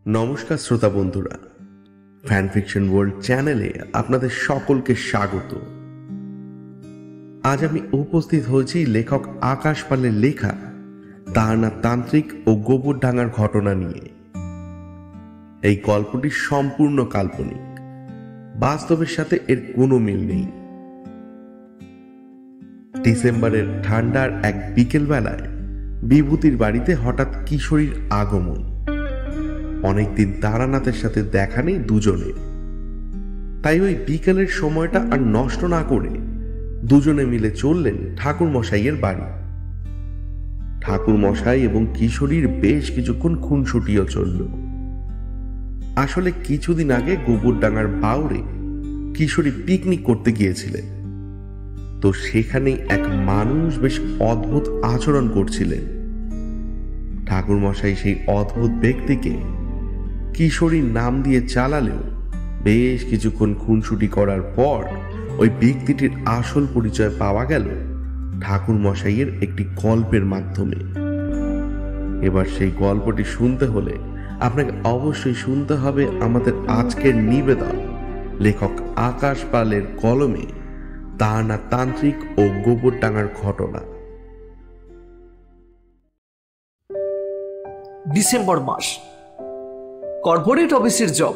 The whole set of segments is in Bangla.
নমস্কার শ্রোতা বন্ধুরা, ফ্যান ফিকশন ওয়ার্ল্ড চ্যানেলে আপনাদের সকলকে স্বাগত। আজ আমি উপস্থিত হয়েছি লেখক আকাশ পালের লেখা তাহানা তান্ত্রিক ও গোবরডাঙ্গার ঘটনা নিয়ে। এই গল্পটি সম্পূর্ণ কাল্পনিক, বাস্তবের সাথে এর কোনো মিল নেই। ডিসেম্বরের ঠান্ডার এক বিকেল বেলায় বিভূতির বাড়িতে হঠাৎ কিশোরীর আগমন। অনেকদিন তারানাথের সাথে দেখা নেই দুজনে, তাই ওই বিকেলের সময়টা আর নষ্ট না করে দুজনে মিলে চললেন ঠাকুর মশাইয়ের বাড়ি। ঠাকুর মশাই এবং কিশোরীর বেশ কিছুক্ষণ খুনসুটিও চলল। আসলে কিছুদিন আগে গোবরডাঙ্গার বাউরে কিশোরী পিকনিক করতে গিয়েছিলেন, তো সেখানেই এক মানুষ বেশ অদ্ভুত আচরণ করছিলেন। ঠাকুর মশাই সেই অদ্ভুত ব্যক্তিকে কিশোরীর নাম দিয়ে চালালেও বেশ কিছুক্ষণ খুনসুটি করার পর ওই ব্যক্তিটির আসল পরিচয় পাওয়া গেল ঠাকুর মশাইয়ের একটি গল্পের মাধ্যমে। এবার সেই গল্পটি শুনতে হলে আপনাকে অবশ্যই শুনতে হবে আমাদের আজকের নিবেদন লেখক আকাশ পালের কলমে তাহানা তান্ত্রিক ও গোবরডাঙ্গার ঘটনা। ডিসেম্বর মাস, কর্পোরেট অফিসের জব,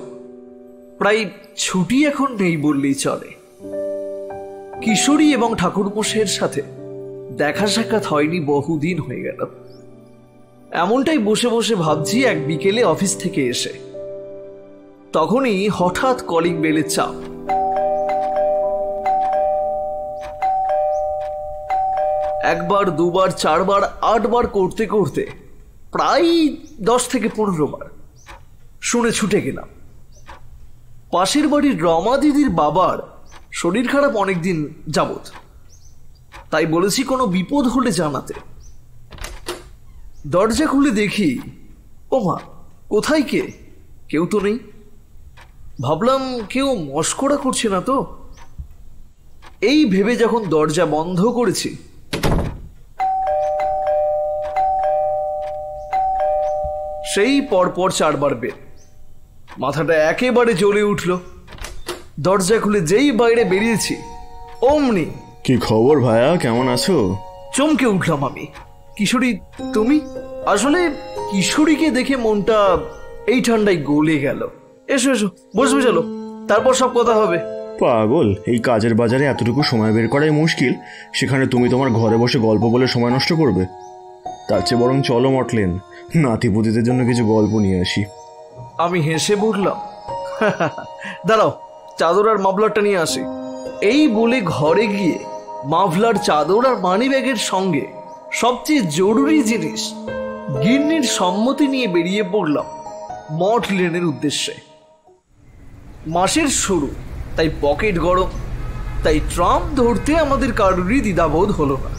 প্রায় ছুটি এখন নেই বললেই চলে। কিশোরী এবং ঠাকুরমশাইয়ের সাথে দেখা সাক্ষাৎ হয়নি, বহুদিন হয়ে গেল। এমনটাই বসে বসে ভাবছি এক বিকেলে অফিস থেকে এসে, তখনই হঠাৎ কলিং বেলের চাপ। একবার, দুবার, চারবার, 8 বার করতে করতে প্রায় 10 থেকে 15 বার শুনে ছুটে গেলাম। পাশের বাড়ির রমা দিদির বাবার শরীর খারাপ অনেকদিন যাবত, তাই বলেছি কোনো বিপদ হলে জানাতে। দরজা খুলে দেখি, ওমা, কোথায় কে? কেউ তো নেই। ভাবলাম কেউ মশকরা করছে না তো। এই ভেবে যখন দরজা বন্ধ করেছি, সেই পরপর 4 বার বেল। মাথাটা একেবারে জ্বলে উঠল। দরজা খুলে যেই বাইরে বেরিয়েছি, অমনি কি খবর ভাইয়া, কেমন আছো? চমকে উঠলাম আমি। কিশোরী, তুমি? আসলে কিশোরীকে দেখে মনটা এই ঠান্ডায় গলে গেল। এসো এসো, বসবে, চলো, তারপর সব কথা হবে। পাগল, এই কাজের বাজারে এতটুকু সময় বের করাই মুশকিল, সেখানে তুমি তোমার ঘরে বসে গল্প বলে সময় নষ্ট করবে। তার চেয়ে বরং চলো মটলেন, নাতিপুতিদের জন্য কিছু গল্প নিয়ে আসি। আমি হেসে বললাম, দাঁড়াও, চাদর আর মাফলারটা নিয়ে আসি। এই বলে ঘরে গিয়ে মাফলার, চাদর আর মানি ব্যাগের সঙ্গে সবচেয়ে জরুরি জিনিস গিন্নির সম্মতি নিয়ে বেরিয়ে পড়লাম মঠ লেনের উদ্দেশ্যে। মাসের শুরু, তাই পকেট গরম, তাই ট্রাম ধরতে আমাদের কারোরই দ্বিধাবোধ হলো না।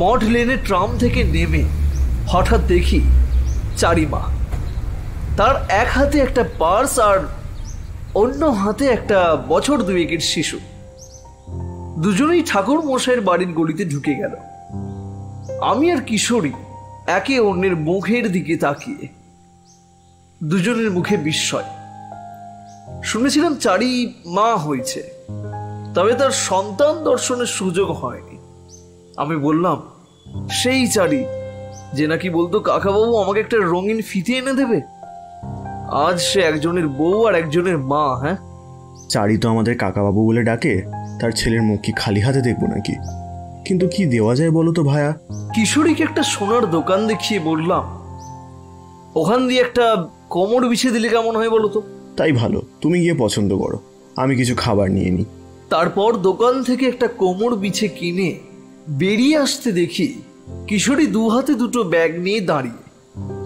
মঠ লেনে ট্রাম থেকে নেমে হঠাৎ দেখি চারিমা, তার এক হাতে একটা পার্স আর অন্য হাতে একটা বছর 2-এর শিশু। দুজনেই ঠাকুর মশাইয়ের বাড়ির গলিতে ঢুকে গেল। আমি আর কিশোরী একে অন্যের মুখের দিকে তাকিয়ে, দুজনের মুখে বিস্ময়। শুনেছিলাম চারি মা হয়েছে, তবে তার সন্তান দর্শনের সুযোগ হয়নি। আমি বললাম, সেই চারি যে নাকি বলতো কাকাবাবু আমাকে একটা রঙিন ফিতে এনে দেবে। আজ সে একজনের বউ আর একজনের মা। হ্যাঁ, চারি তো আমাদের কাকাবাবু বলে ডাকে, তার ছেলের মুখ কি খালি হাতে দেখবো নাকি? কিন্তু কি দেওয়া যায় বলো তো ভাইয়া? কিশোরীকে একটা সোনার দোকান দেখিয়ে বললাম, ওখান দিয়ে একটা কোমর বিছিয়ে দিলে কেমন হয় বলো তো? তাই ভালো, তুমি গিয়ে পছন্দ করো, আমি কিছু খাবার নিয়ে নিই। তারপর দোকান থেকে একটা কোমর বিছে কিনে বেরিয়ে আসতে দেখি কিশোরী 2 হাতে 2টো ব্যাগ নিয়ে দাঁড়িয়ে,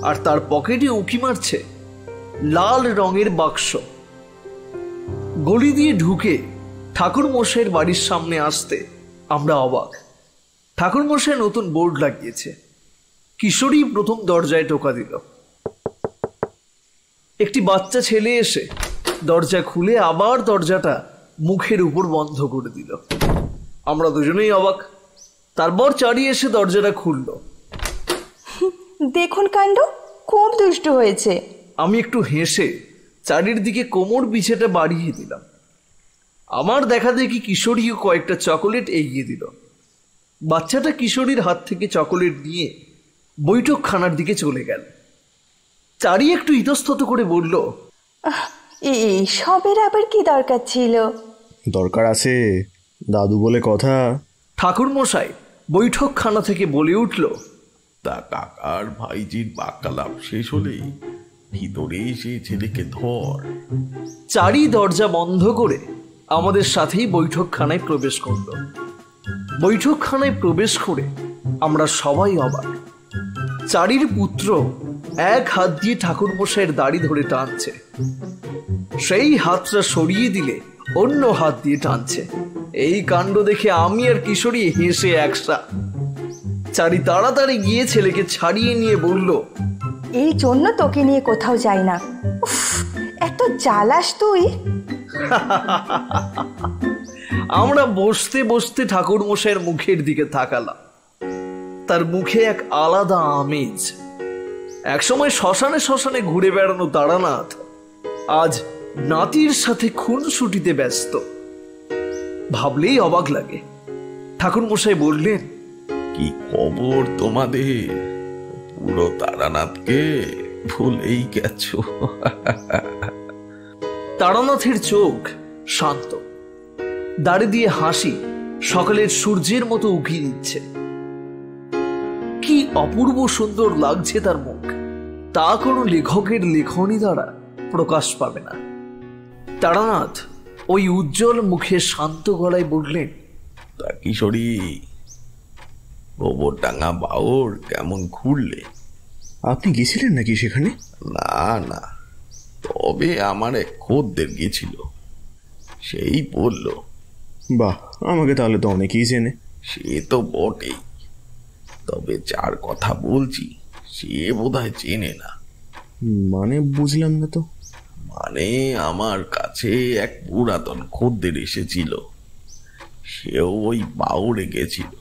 আর তার পকেটে উঁকি মারছে লাল রঙের বাক্স। গলি দিয়ে ঢুকে ঠাকুর মশাইয়ের বাড়ির সামনে আসতে আমরা অবাক। ঠাকুর মশাই নতুন বোর্ড লাগিয়েছে। কিশোরী প্রথম দরজায় টোকা দিল। একটি বাচ্চা ছেলে এসে দরজা খুলে আবার দরজাটা মুখের উপর বন্ধ করে দিল। আমরা দুজনেই অবাক। তারপর চারি এসে দরজাটা খুলল। দেখুন কাণ্ড, খুব দুষ্ট হয়েছে। আমি একটু হেসে চারির দিকে কোমর বিছেটা বাড়িয়ে দিলাম। আমার দেখা দেখি কিশোরীও কয়েকটা চকোলেট এগিয়ে দিল। বাচ্চাটা কিশোরীর হাত থেকে চকোলেট নিয়ে বৈঠকখানার দিকে চলে গেল। চারি একটু ইতস্তত করে বলল, এই সবের আবার কি দরকার ছিল? দরকার আছে, দাদু বলে কথা। ঠাকুরমশাই বৈঠকখানা থেকে বলে উঠল, তা কাকার ভাইজির বাক্যালাপ শেষ হলেই ভিতরে এসে ছেলেকে ধর। চারি দরজা বন্ধ করে আমাদের সাথেই বৈঠকখানায় প্রবেশ করল। বৈঠকখানায় প্রবেশ করে আমরা সবাই অবাক। চারির পুত্র এক হাত দিয়ে ঠাকুরমশাইয়ের দাড়ি ধরে টানছে, সেই হাতটা সরিয়ে দিলে অন্য হাত দিয়ে টানছে। এই কাণ্ড দেখে আমি আর কিশোরী হেসে একসা। চারি তাড়াতাড়ি গিয়ে ছেলেকে ছাড়িয়ে নিয়ে বলল, এই জন্য তোকে নিয়ে কোথাও যাই না। উফ, এত জ্বালাস তুই। আমরা বসতে বসতে ঠাকুরমশাইয়ের মুখের দিকে তাকালাম। তার মুখে এক আলাদা আমেজ। একসময় শ্মশানে শ্মশানে ঘুরে বেড়ানো তারানাথ আজ নাতির সাথে খুনসুটিতে ব্যস্ত। ভাবলেই অবাক লাগে। ঠাকুরমশাই বললেন, কি খবর তোমাদের? পুরো তারানাথকে ভুলেই গেছো। তারানাথের চোখ শান্ত, দাড়ি দিয়ে হাসি সকালের সূর্যের মতো উকি দিচ্ছে। কি অপূর্ব সুন্দর লাগছে তার মুখ, তা কোনো লেখকের লেখনী দ্বারা প্রকাশ পাবে না। তারানাথ ওই উজ্জ্বল মুখে শান্ত গলায় বললেন, তা কিশোরী, গোবরডাঙ্গা বাউর কেমন ঘুরলে? আপনি গেছিলেন নাকি সেখানে? না না, তবে আমার এক খদ্দের গেছিল, সেই বলল। বাহ, আমাকে তাহলে তো অনেকেই চেনে। সে তো বটেই, তবে যার কথা বলছি সে বোধহয় চেনে না। মানে বুঝলাম না তো। মানে আমার কাছে এক পুরাতন খদ্দের এসেছিল, সেও ওই বাউরে গেছিল।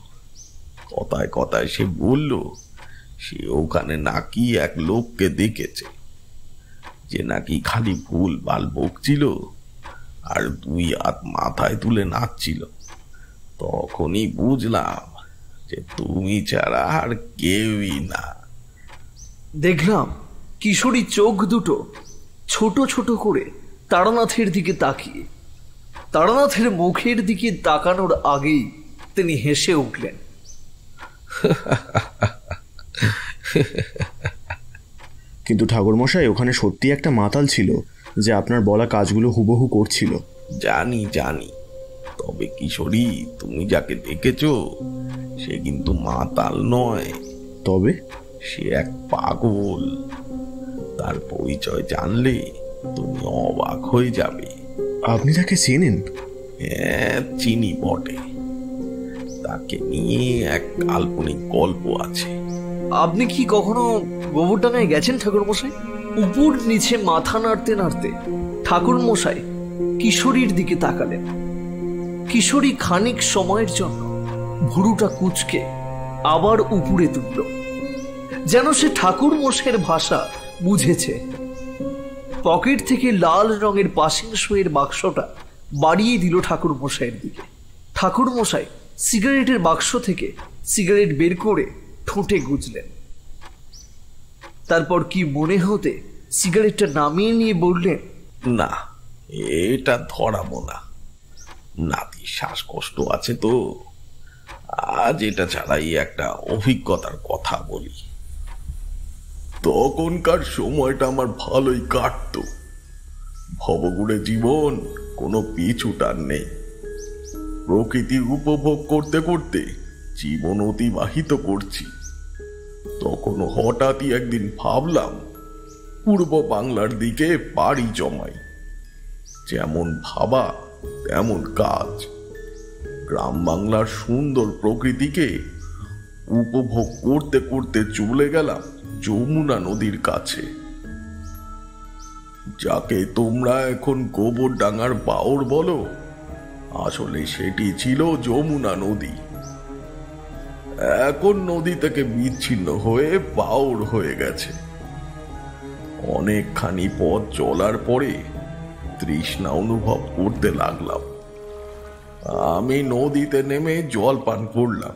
কথায় কথায় সে বলল সে ওখানে নাকি এক লোককে দেখেছে, যে নাকি খালি ভুল ভাল বকছিল আর দুই হাত মাথায় তুলে নাচছিল। তখনই বুঝলাম যে তুমি ছাড়া আর কেউই না। দেখলাম কিশোরী চোখ দুটো ছোট ছোট করে তারানাথের দিকে তাকিয়ে। তারানাথের মুখের দিকে তাকানোর আগেই তিনি হেসে উঠলেন। কিন্তু ঠাকুরমশাই, ওখানে সত্যি একটা মাতাল ছিল যে আপনার বলা কাজগুলো হুবহু করছিল। জানি জানি, তবে কিশোরী, তুমি যাকে দেখেছো সে কিন্তু মাতাল নয়। তবে সে এক পাগল। তার পরিচয় জানলে তুমি অবাক হয়ে যাবে। আপনি তাকে চেনেন? হ্যাঁ, চিনি বটে। তাকে নিয়ে এক কাল্পনিক গল্প আছে। আপনি কি কখনো গোবরডাঙ্গায় গেছেন ঠাকুরমশাই? উপর নিচে মাথা নাড়তে নাড়তে ঠাকুরমশাই কিশোরীর দিকে তাকালেন। কিশোরী খানিক সময়ের জন্য ভুরুটা কুঁচকে আবার উপরে তুলল, যেন সে ঠাকুরমশাইয়ের ভাষা বুঝেছে। পকেট থেকে লাল রঙের পাসিং শোয়ের বাক্সটা বাড়িয়ে দিল ঠাকুরমশাইয়ের দিকে। ঠাকুরমশাই সিগারেটের বাক্স থেকে সিগারেট বের করে ঠোঁটে গুজলেন। তারপর কি মনে হতে সিগারেটটা নামিয়ে নিয়ে বললেন, না, এটা ধরাবো না। নাতির শ্বাসকষ্ট আছে তো, আজ এটা ছাড়াই একটা অভিজ্ঞতার কথা বলি। তখনকার সময়টা আমার ভালোই কাটতো। ভবঘুরে জীবন, কোনো পিছুটান নেই। প্রকৃতি উপভোগ করতে করতে জীবন অতিবাহিত করছি। তখন হঠাৎই একদিন ভাবলাম পূর্ব বাংলার দিকে পাড়ি জমাই। যেমন ভাবা তেমন কাজ। গ্রাম বাংলার সুন্দর প্রকৃতিকে উপভোগ করতে করতে চলে গেলাম যমুনা নদীর কাছে, যাকে তোমরা এখন গোবরডাঙ্গার বাউর বলো। আসলে সেটি ছিল যমুনা নদী। এখন নদী থেকে বিচ্ছিন্ন হয়ে বাউর হয়ে গেছে। অনেকখানি পথ চলার পরে তৃষ্ণা অনুভব করতে লাগলাম। আমি নদীতে নেমে জল পান করলাম।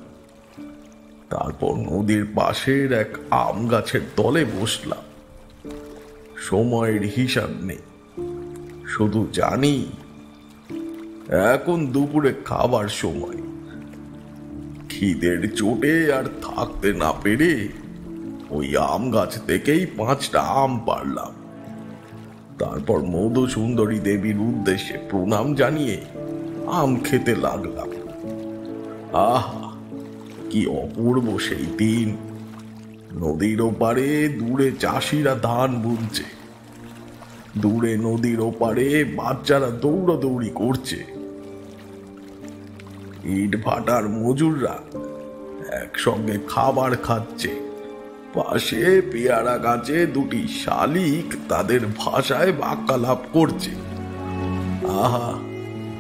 তারপর নদীর পাশের এক আম গাছের তলে বসলাম। সময়ের হিসাব নেই, শুধু জানি এখন দুপুরে খাবার সময়। খিদের চোটে আর থাকতে না পেরে ওই আম গাছ থেকেই 5টা আম পারলাম। তারপর মধুসুন্দরী দেবীর উদ্দেশ্যে প্রণাম জানিয়ে আম খেতে লাগলাম। আহা, কি অপূর্ব সেই দিন! নদীর ওপারে দূরে চাষিরা ধান বুনছে, দূরে নদীর ওপারে বাচ্চারা দৌড়াদৌড়ি করছে, ইট ভাটার মজুররা একসঙ্গে খাবার খাচ্ছে, পাশে পেয়ারা গাছে 2টি শালিক তাদের ভাষায় বাক্যালাপ করছে। আহা,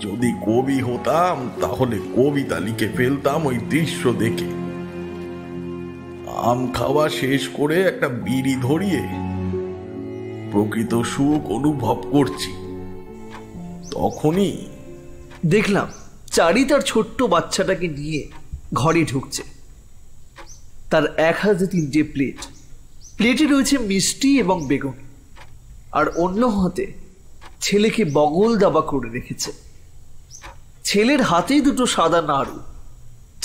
যদি কবি হতাম তাহলে কবিতা লিখে ফেলতাম ওই দৃশ্য দেখে। আম খাওয়া শেষ করে একটা বিড়ি ধরিয়ে প্রকৃত সুখ অনুভব করছি। তখনই দেখলাম চারি তার ছোট্ট বাচ্চাটাকে নিয়ে ঘরে ঢুকছে। তার এক হাতে 3টে প্লেট, প্লেটে রয়েছে মিষ্টি এবং বেগুন, আর অন্য হাতে ছেলেকে বগল দাবা করে রেখেছে। ছেলের হাতেই 2টো সাদা নাড়ু।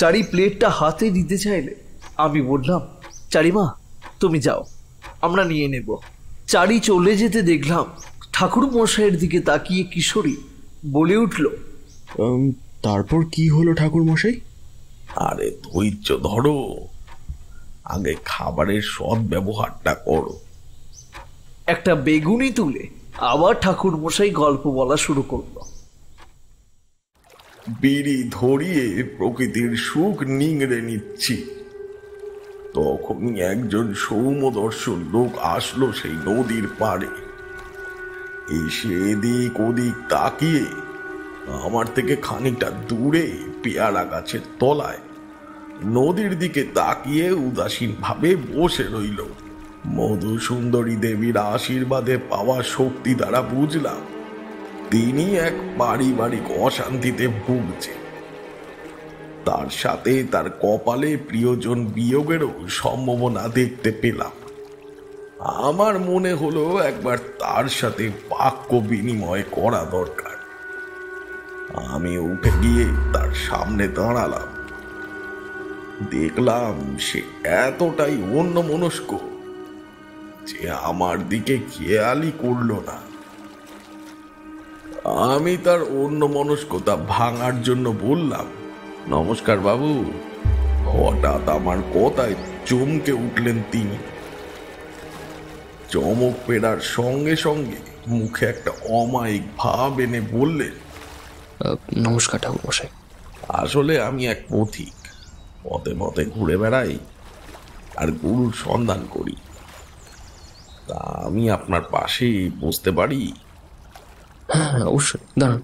চারি প্লেটটা হাতে দিতে চাইলে আমি বললাম, চারিমা তুমি যাও, আমরা নিয়ে নেব। চারি চলে যেতে দেখলাম ঠাকুর মশাইয়ের দিকে তাকিয়ে কিশোরী বলে উঠল, তারপর কি হলো ঠাকুর মশাই? আরে ধৈর্য ধরো, আগে খাবারের সৎ ব্যবহারটা করো। একটা বেগুনি তুলে আবার ঠাকুর মশাই গল্প বলা শুরু করলো। বিড়ি ধরিয়ে প্রকৃতির সুখ নিংড়ে নিচ্ছি, তখনই একজন সৌম্যদর্শন লোক আসলো সেই নদীর পাড়ে। এসে এদিক ওদিক তাকিয়ে আমার থেকে খানিকটা দূরে পেয়ারা গাছের তলায় নদীর দিকে তাকিয়ে উদাসীন ভাবে বসে রইল। মধুসুন্দরী দেবীর আশীর্বাদে পাওয়া শক্তি দ্বারা বুঝলাম তিনি এক পারিবারিক অশান্তিতে ভুগছে। তার সাথে তার কপালে প্রিয়জন বিয়োগেরও সম্ভাবনা দেখতে পেলাম। আমার মনে হলো একবার তার সাথে বাক্য বিনিময় করা দরকার। আমি উঠে গিয়ে তার সামনে দাঁড়ালাম। দেখলাম সে এতটাই অন্যমনস্ক যে আমার দিকে খেয়ালই করলো না। আমি তার অন্যমনস্কতা ভাঙার জন্য বললাম, নমস্কার বাবু। হঠাৎ আমার কথায় চমকে উঠলেন তিনি। চমক পেরার সঙ্গে সঙ্গে মুখে একটা অমায়িক ভাব এনে বললেন, নমস্কার ঠাকুর মশাই। আসলে আমি এক পথিক, পথে পথে ঘুরে বেড়াই আর গুরুর সন্ধান করি। তা আমি আপনার পাশে বসতে পারি? হ্যাঁ অবশ্যই, দাঁড়ান।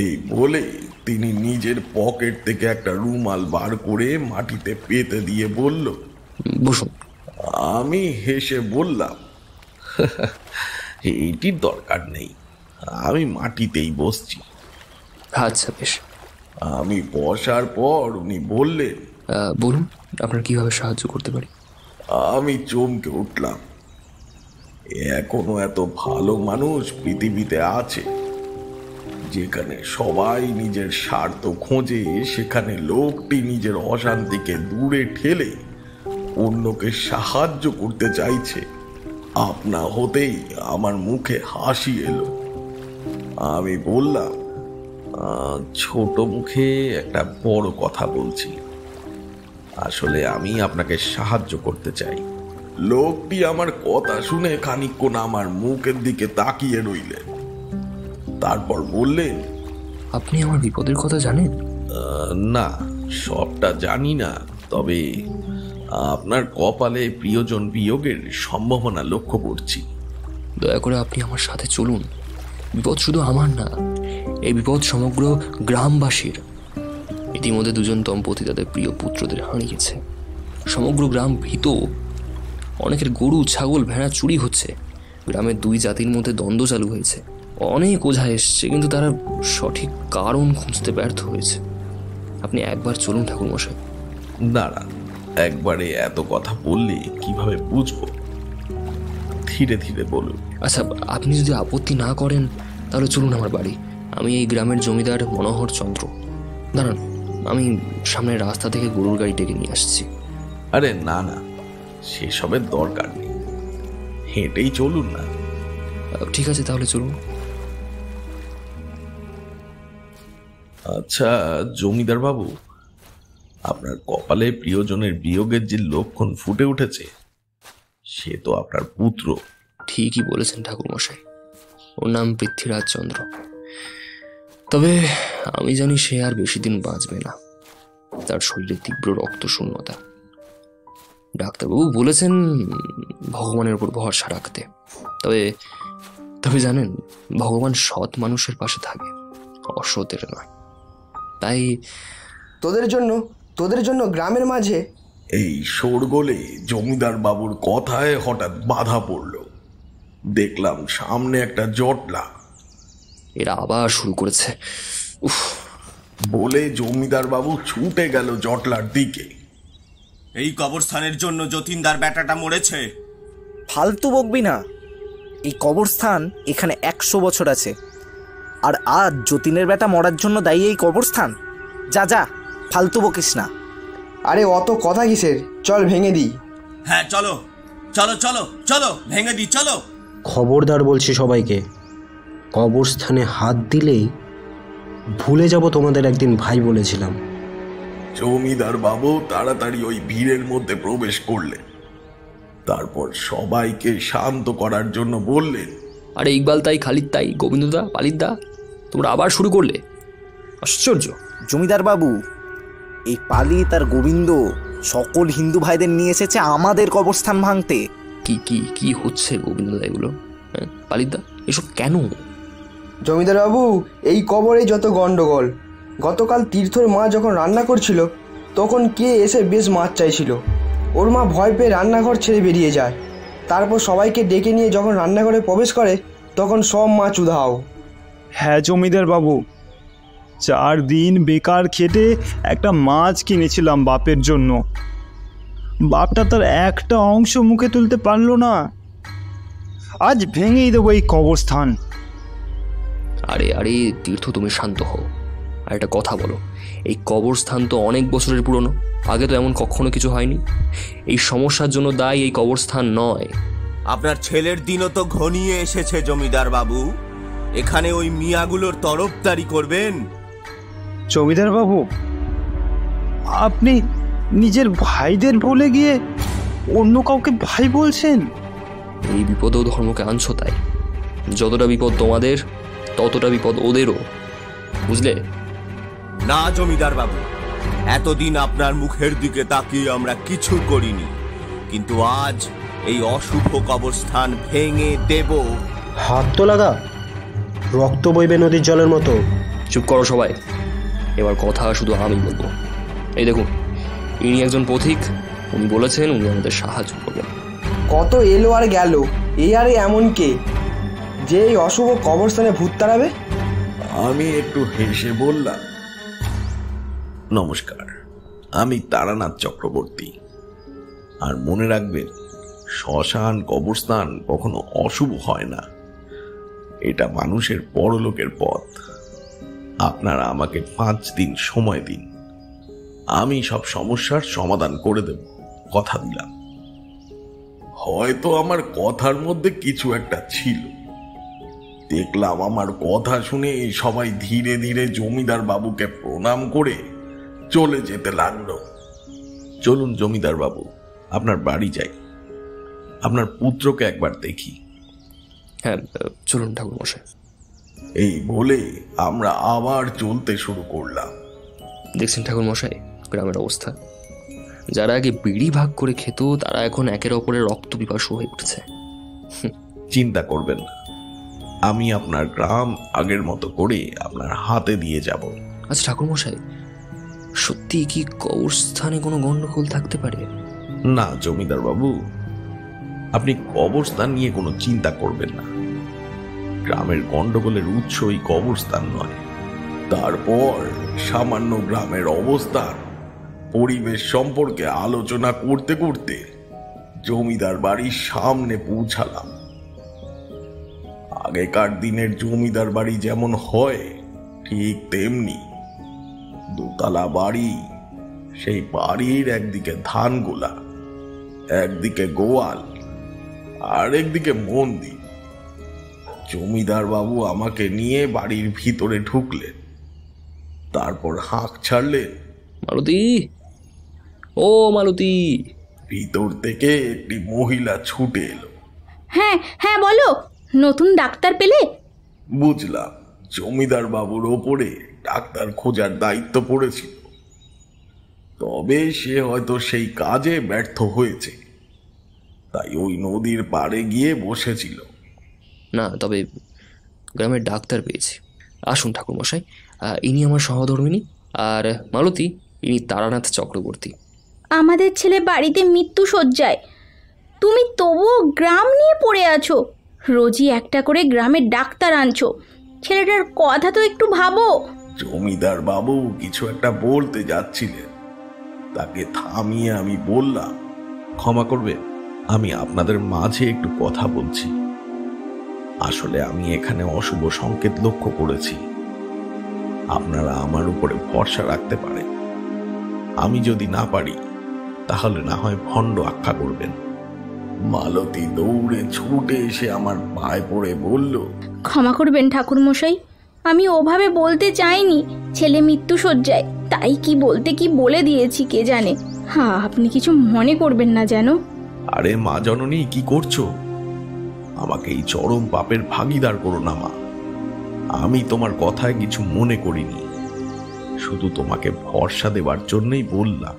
এই বলে তিনি নিজের পকেট থেকে একটা রুমাল বার করে মাটিতে পেতে দিয়ে বলল, বসুন। আমি হেসে বললাম, এইটির দরকার নেই, আমি মাটিতেই বসছি। আচ্ছা বেশ। আমি বসার পর উনি বললেন, বলুন আপনার কিভাবে সাহায্য করতে পারি। আমি চমকে উঠলাম। এখনো এত ভালো মানুষ পৃথিবীতে আছে যেখানে সবাই নিজের স্বার্থ খোঁজে, সেখানে লোকটি নিজের অশান্তিকে দূরে ঠেলে অন্যকে সাহায্য করতে চাইছে। আপনা হতেই আমার মুখে হাসি এলো। আমি বললাম, ছোট মুখে একটা বড় কথা বলছি। আসলে আমি আপনাকে সাহায্য করতে চাই। লোকটি আমার কথা শুনে খানিকক্ষণ আমার মুখের দিকে তাকিয়ে রইলেন, তারপর বললেন, আপনি আমার বিপদের কথা জানেন? না, সবটা জানি না, তবে আপনার কপালে প্রিয়জন বিয়োগের সম্ভাবনা লক্ষ্য করছি। দয়া করে আপনি আমার সাথে চলুন। বিপদ শুধু আমার না, এই বিপদ সমগ্র গ্রামবাসীর। ইতিমধ্যে 2জন দম্পতি তাদের প্রিয় পুত্রদের হারিয়েছে। সমগ্র গ্রাম ভীত। অনেকের গরু ছাগল ভেড়া চুরি হচ্ছে। গ্রামের দুই জাতির মধ্যে দ্বন্দ্ব চালু হয়েছে। অনেক ওঝা এসছে, কিন্তু তারা সঠিক কারণ খুঁজতে ব্যর্থ হয়েছে। আপনি একবার চলুন ঠাকুরমশাই। দাঁড়া, একবারে এত কথা বললে কিভাবে বুঝবো? ধীরে ধীরে বলুন। আচ্ছা, আপনি যদি আপত্তি না করেন তাহলে চলুন আমার বাড়ি। আমি এই গ্রামের জমিদার মনোহর চন্দ্র। দাঁড়ান, আমি সামনের রাস্তা থেকে গরুর গাড়ি ডেকে নিয়ে আসছি। আরে না না, সেসবের দরকার নেই, হেঁটেই চলুন না। ঠিক আছে, তাহলে চলুন। আচ্ছা জমিদার বাবু, আপনার কপালে প্রিয়জনের বিয়োগের যে লক্ষণ ফুটে উঠেছে, সে তো আপনার পুত্র। ঠিকই বলেছেন ঠাকুরমশাই, ওর নাম পৃথ্বীরাজ চন্দ্র। তবে আমি জানি সে আর বেশি দিন বাঁচবে না। তার শরীরে তীব্র রক্ত শূন্যতা। ডাক্তারবাবু বলেছেন ভগবানের উপর ভরসা রাখতে। তবে তবে জানেন, ভগবান সৎ মানুষের পাশে থাকে, অসতের নয়। তাই তোদের জন্য গ্রামের মাঝে এই শোরগোলে জমিদার বাবুর কথায় হঠাৎ বাধা পড়ল। দেখলাম সামনে একটা জটলা। এরা আবার শুরু করেছে। উফ! বলে জমিদার বাবু ছুটে গেল জটলার দিকে। এই কবরস্থানের জন্য যতীনদার বেটাটা মরেছে। ফালতু বকবি না। এই কবরস্থান এখানে 100 বছর আছে, আর আজ যতীনের বেটা মরার জন্য দায়ী এই কবরস্থান? যা যা, ফালতু বকিস না। আরে অত কথা কিসের, চল ভেঙে দিই। হ্যাঁ চলো চলো চলো চলো, ভেঙে দি, চলো। খবরদার বলছি সবাইকে, কবরস্থানে হাত দিলেই ভুলে যাব তোমাদের একদিন ভাই বলেছিলাম। জমিদার বাবু তাড়াতাড়ি ওই ভিড়ের মধ্যে প্রবেশ করলেন। তারপর সবাইকে শান্ত করার জন্য বললেন, আরে ইকবাল তাই, খালিদ তাই, গোবিন্দদা, পালিদদা, তোমরা আবার শুরু করলে। আশ্চর্য! জমিদার বাবু, এই পালি তার গোবিন্দ সকল হিন্দু ভাইদের নিয়ে এসেছে আমাদের কবরস্থান ভাঙতে। কি কি কি হচ্ছে গোবিন্দদা এগুলো? হ্যাঁ পালিদদা, এসব কেন? জমিদার বাবু, এই কবরে যত গন্ডগোল। গতকাল তীর্থর মা যখন রান্না করছিল, তখন কে এসে বেশ মাছ চাইছিল। ওর মা ভয় পেয়ে রান্নাঘর ছেড়ে বেরিয়ে যায়। তারপর সবাইকে ডেকে নিয়ে যখন রান্নাঘরে প্রবেশ করে, তখন সব মাছ উধাও। হ্যাঁ জমিদার বাবু, 4 দিন বেকার খেটে একটা মাছ কিনেছিলাম বাপের জন্য। বাপটা তার একটা অংশ মুখে তুলতে পারলো না। আজ ভেঙেই দেবো এই কবরস্থান। আরে আরে তীর্থ, তুমি শান্ত হও। আর একটা কথা বলো, এই কবরস্থান তো অনেক বছরের পুরনো, আগে তো এমন কখনো কিছু হয়নি। এই সমস্যার জন্য দায়ী এই কবরস্থান নয়। আপনার ছেলের দিনও তো ঘনিয়ে এসেছে জমিদার বাবু। এখানে ওই মিয়াগুলোর তরফদারি করবেন? জমিদার বাবু, আপনি নিজের ভাইদের বলে গিয়ে অন্য কাউকে ভাই বলছেন? এই বিপদেও ধর্মকে আনছো, তাই যতটা বিপদ তোমাদের ততটা বিপদ ওদেরও, বুঝলে? না জমিদার বাবু, এতদিন আপনার মুখের দিকে তাকিয়ে আমরা কিছু করিনি, কিন্তু আজ এই অশুভ কবরস্থান ভেঙে দেব। হাত তো লাগা, রক্ত বইবে নদীর জলের মতো। চুপ করো সবাই, এবার কথা শুধু আমি বলবো। এই দেখুন, ইনি একজন পথিক, উনি বলেছেন উনি আমাদের সাহায্য করবেন। কত এলো আর গেল, এই আরে এমন কে যে এই অশুভ কবরস্থানে ভূত তাড়াবে? আমি একটু হেসে বললাম, নমস্কার, আমি তারানাথ চক্রবর্তী। আর মনে রাখবেন, শ্মশান কবরস্থান কখনো অশুভ হয় না, এটা মানুষের পরলোকের পথ। আপনারা আমাকে 5 দিন সময় দিন, আমি সব সমস্যার সমাধান করে দেব, কথা দিলাম। হয়তো আমার কথার মধ্যে কিছু একটা ছিল। দেখলাম আমার কথা শুনে সবাই ধীরে ধীরে জমিদার বাবুকে প্রণাম করে চলে যেতে লাগলো। চলুন জমিদার বাবু, আপনার বাড়ি যাই, আপনার পুত্রকে একবার দেখি। হ্যাঁ চলুন ঠাকুরমশাই। এই বলে আমরা আবার চলতে শুরু করলাম। দেখছেন ঠাকুরমশাই গ্রামের অবস্থা। যারা আগে বিড়ি ভাগ করে খেত, তারা এখন একের অপরের রক্ত পিপাসু হয়ে উঠেছে। চিন্তা করবেন না, আমি আপনার গ্রাম আগের মতো করে আপনার হাতে দিয়ে যাব। আচ্ছা ঠাকুরমশাই, সত্যি কি কবরস্থানে কোনো গন্ডগোল থাকতে পারে? না জমিদার বাবু, আপনি কবরস্থান নিয়ে কোনো চিন্তা করবেন না। গ্রামের গন্ডগোলের উৎস এই কবরস্থান নয়। তারপর সামান্য গ্রামের অবস্থান, পরিবেশ সম্পর্কে আলোচনা করতে করতে জমিদার বাড়ির সামনে পৌঁছালাম। আগেকার দিনের জমিদার বাড়ি যেমন হয় ঠিক তেমনি, দোতলা বাড়ি। সেই বাড়ির একদিকে ধানগোলা, একদিকে গোয়াল, আর একদিকে মন্দির। জমিদার বাবু আমাকে নিয়ে বাড়ির ভিতরে ঢুকলেন, তারপর হাঁক ছাড়লেন, মালতী, ও মালতী। ভিতর থেকে একটি মহিলা ছুটে এলো। হ্যাঁ হ্যাঁ বলো, নতুন ডাক্তার পেলে? বুঝলাম জমিদার বাবুর ওপরে ডাক্তার খোঁজার দায়িত্ব পড়েছিল, তবে সে হয়তো সেই কাজে ব্যর্থ হয়েছে, তাই ওই নদীর পাড়ে গিয়ে বসেছিল। না, তবে গ্রামের ডাক্তার পেয়েছি। আসুন ঠাকুরমশাই, ইনি আমার সহধর্মিনী, আর মালতী ইনি তারানাথ চক্রবর্তী। আমাদের ছেলে বাড়িতে মৃত্যু শয্যায়, তুমি তবুও গ্রাম নিয়ে পড়ে আছো। রোজই একটা করে গ্রামের ডাক্তার আনছো, ছেলেটার কথা তো একটু ভাবো। জমিদার বাবু কিছু একটা বলতে যাচ্ছিলেন, তাকে থামিয়ে আমি বললাম, ক্ষমা করবে, আমি আপনাদের মাঝে একটু কথা বলছি। আসলে আমি এখানে অশুভ সংকেত লক্ষ্য করেছি। আপনারা আমার উপরে ভরসা রাখতে পারেন। আমি যদি না পারি তাহলে না হয় ভণ্ড আখ্যা করবেন। মালতী দৌড়ে ছুটে এসে আমার পায়ে পড়ে বলল, ক্ষমা করবেন ঠাকুরমশাই, আমি ওভাবে বলতে চাইনি। ছেলে মৃত্যু শয্যায়, তাই কি বলতে কি বলে দিয়েছি কে জানে। হ্যাঁ, আপনি কিছু মনে করবেন না যেন। আরে মা জননী, কি করছো? আমাকে এই চরম পাপের ভাগীদার করো না মা। আমি তোমার কথায় কিছু মনে করিনি, শুধু তোমাকে ভরসা দেবার জন্যই বললাম।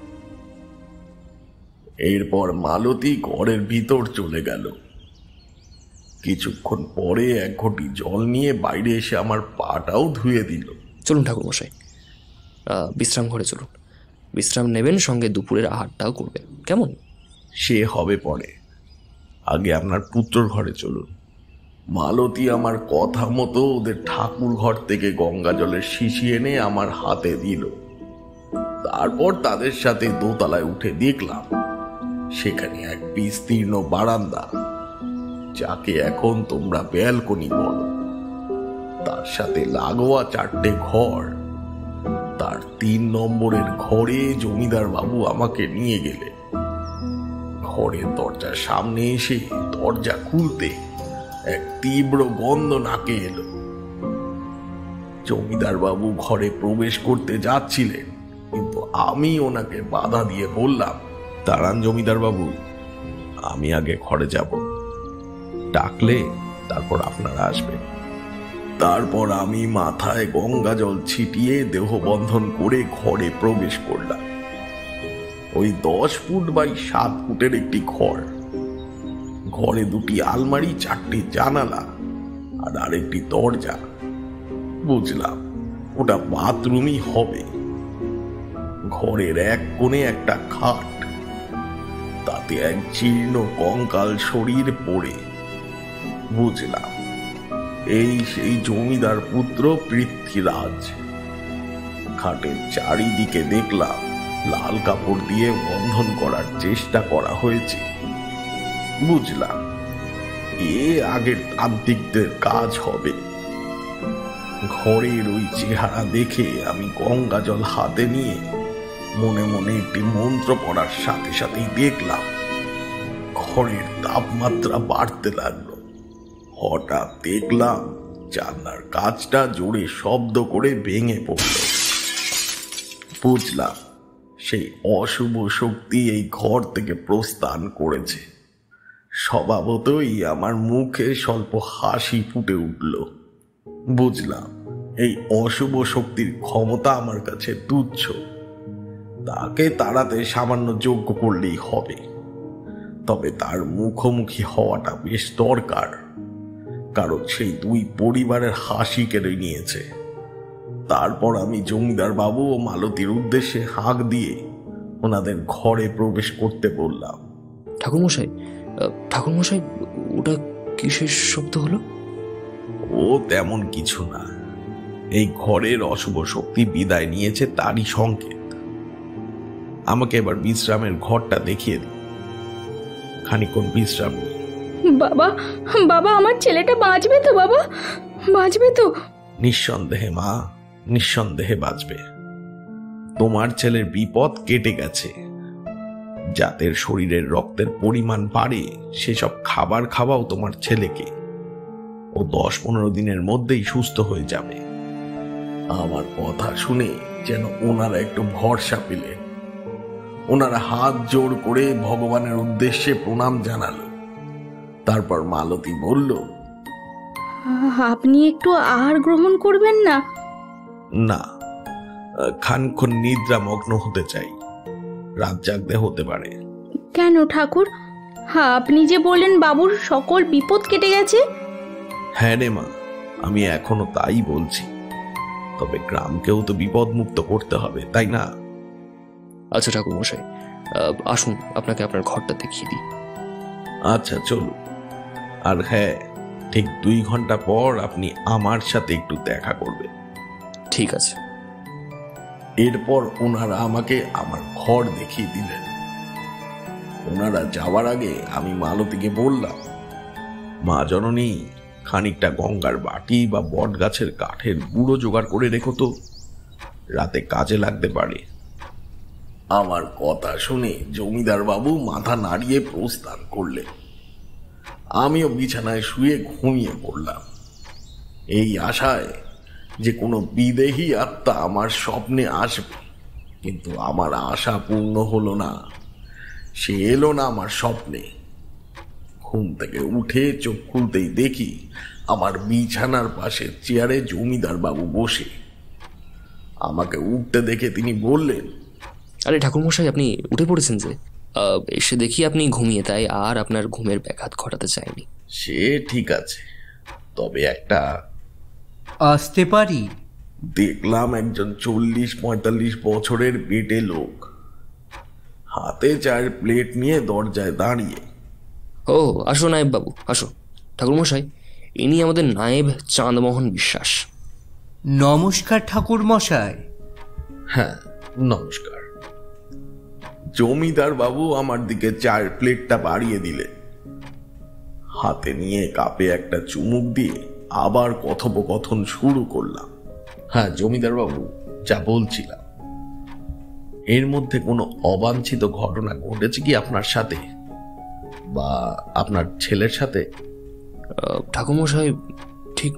এরপর মালতী ঘরের ভিতর চলে গেল। কিছুক্ষণ পরে এক ঘটি জল নিয়ে বাইরে এসে আমার পাটাও ধুয়ে দিল। চলুন ঠাকুরমশাই, বিশ্রাম ঘরে চলুন। বিশ্রাম নেবেন, সঙ্গে দুপুরের আহারটাও করবেন, কেমন? সে হবে পরে, আগে আপনার পুত্রর ঘরে চলুন। মালতী আমার কথা মতো ওদের ঠাকুর ঘর থেকে গঙ্গা জলের শিশি এনে আমার হাতে দিল। তারপর তাদের সাথে দোতলায় উঠে দেখলাম সেখানে এক বিস্তীর্ণ বারান্দা, যাকে এখন তোমরা ব্যালকনি বলো। তার সাথে লাগোয়া 4টে ঘর। তার 3 নম্বরের ঘরে জমিদার বাবু আমাকে নিয়ে গেলেন। ঘরের দরজার সামনে এসে দরজা খুলতে এক তীব্র গন্ধ নাকে এলো। জমিদার বাবু ঘরে প্রবেশ করতে যাচ্ছিলেন, কিন্তু আমি ওনাকে বাধা দিয়ে বললাম, দাঁড়ান জমিদার বাবু, আমি আগে ঘরে যাব, ডাকলে তারপর আপনারা আসবেন। তারপর আমি মাথায় গঙ্গা জল ছিটিয়ে দেহ বন্ধন করে ঘরে প্রবেশ করলাম। ওই 10 ফুট বাই 7 ফুটের একটি ঘর। ঘরে 2টি আলমারি, 4টি জানালা আর আরেকটি দরজা। বুঝলাম ওটা বাথরুমই হবে। ঘরের এক কোণে একটা খাট, তাতে এক জীর্ণ কঙ্কাল শরীর পড়ে। বুঝলাম এই সেই জমিদার পুত্র পৃথ্বীরাজ। খাটের চারিদিকে দেখলাম লাল কাপড় দিয়ে বন্ধন করার চেষ্টা করা হয়েছে। বুঝলাম এ আগের তান্ত্রিকদের কাজ হবে। ঘরের ওই চেহারা দেখে আমি গঙ্গা জল হাতে নিয়ে মনে মনে একটি মন্ত্র পড়ার সাথে সাথেই দেখলাম ঘরের তাপমাত্রা বাড়তে লাগলো। হঠাৎ দেখলাম জানলার কাঁচটা জোরে শব্দ করে ভেঙে পড়ল। বুঝলাম সেই অশুভ শক্তি এই ঘর থেকে প্রস্থান করেছে। স্বভাবতই আমার মুখে স্বল্প হাসি ফুটে উঠল। বুঝলাম এই অশুভ শক্তির ক্ষমতা আমার কাছে তুচ্ছ, তাকে তাড়াতে সামান্য যজ্ঞ করলেই হবে। তবে তার মুখোমুখি হওয়াটা বেশ দরকার, কারণ সেই 2 পরিবারের হাসি কেড়ে নিয়েছে। তারপর আমি জমিদার বাবু ও মালতীর উদ্দেশ্যে হাঁক দিয়ে ওনাদের ঘরে প্রবেশ করতে বললাম। ঠাকুরমশাই, ঠাকুরমশাই, ওটা কিসের শব্দ হলো? ও তেমন কিছু না, এই ঘরের অশুভ শক্তি বিদায় নিয়েছে তারই সংকেত। আমাকে এবার বিশ্রামের ঘরটা দেখিয়ে দিন, খানিকক্ষণ বিশ্রাম নিই। বাবা, বাবা, আমার ছেলেটা বাঁচবে তো? বাবা, বাঁচবে তো? নিঃসন্দেহে মা, নিঃসন্দেহে বাঁচবে। তোমার ছেলের বিপদ কেটে গেছে। যাদের শরীরের রক্তের পরিমাণ বাড়ে সেসব খাবার খাওয়াও তোমার ছেলেকে। ও 10-15 দিনের মধ্যেই সুস্থ হয়ে যাবে। আমার কথা শুনে যেন ওনারা একটু ভরসা পেলেন। ওনারা হাত জোড় করে ভগবানের উদ্দেশ্যে প্রণাম জানালো। তারপর মালতী বলল, আপনি একটু আহার গ্রহণ করবেন না? না, খানিকক্ষণ নিদ্রামগ্ন হতে চাই, রাত জাগতে হতে পারে। কেন ঠাকুর? আপনি যে বললেন বাবুর সকল বিপদ কেটে গেছে। হ্যাঁ রে মা, আমি এখনো তাই বলছি। তবে গ্রামকেও তো বিপদ মুক্ত করতে হবে, তাই না? আচ্ছা ঠাকুরমশাই, আসুন আপনাকে আপনার ঘরটা দেখিয়ে দিই। আচ্ছা চলুন। আর হ্যাঁ, ঠিক 2 ঘন্টা পর আপনি আমার সাথে একটু দেখা করবেন। ঠিক আছে। এরপর ওনারা আমাকে আমার ঘর দেখিয়ে দিলেন। ওনারা যাওয়ার আগে আমি মালতীকে বললাম, মা জননী, খানিকটা গঙ্গার বাটি বা বট গাছের কাঠের গুঁড়ো জোগাড় করে রেখো তো, রাতে কাজে লাগতে পারে। আমার কথা শুনে জমিদার বাবু মাথা নাড়িয়ে প্রস্থান করলেন। আমিও বিছানায় শুয়ে ঘুমিয়ে পড়লাম, এই আশায় যে কোনো বিদেহী আত্মা আমার স্বপ্নে আসবে। কিন্তু আমার আশা পূর্ণ হলো না। সে এলো না আমার স্বপ্নে। ঘুম থেকে উঠে চোখ খুলতেই দেখি আমার বিছানার পাশে চেয়ারে জমিদার বাবু বসে। আমাকে উঠতে দেখে তিনি বললেন, আরে ঠাকুরমশাই, আপনি উঠে পড়েছেন যে? এসে দেখি আপনি ঘুমিয়ে, তাই আর আপনার ঘুমের ব্যাঘাত ঘটাতে চাইনি। সে ঠিক আছে, তবে একটা আসতে পারি? দেখলাম একজন 40-45 বছরের বেটে লোক হাতে চায়ের প্লেট নিয়ে দরজায় দাঁড়িয়ে। ও, আসো নায়েব বাবু, আসো। ঠাকুরমশাই, ইনি আমাদের নায়েব চাঁদমোহন বিশ্বাস। নমস্কার ঠাকুর মশাই। হ্যাঁ, নমস্কার। জমিদার বাবু আমার দিকে চায়ের প্লেটটা বাড়িয়ে দিলেন। হাতে নিয়ে কাপে একটা চুমুক দিয়ে আবার কথোপকথন শুরু করলাম। হ্যাঁ জমিদার বাবু, যা বলছিলাম, এর মধ্যে কোনো অবাঞ্ছিত ঘটনা ঘটেছে কি আপনার সাথে বা আপনার ছেলের সাথে? ঠাকুরমশাই, ঠিক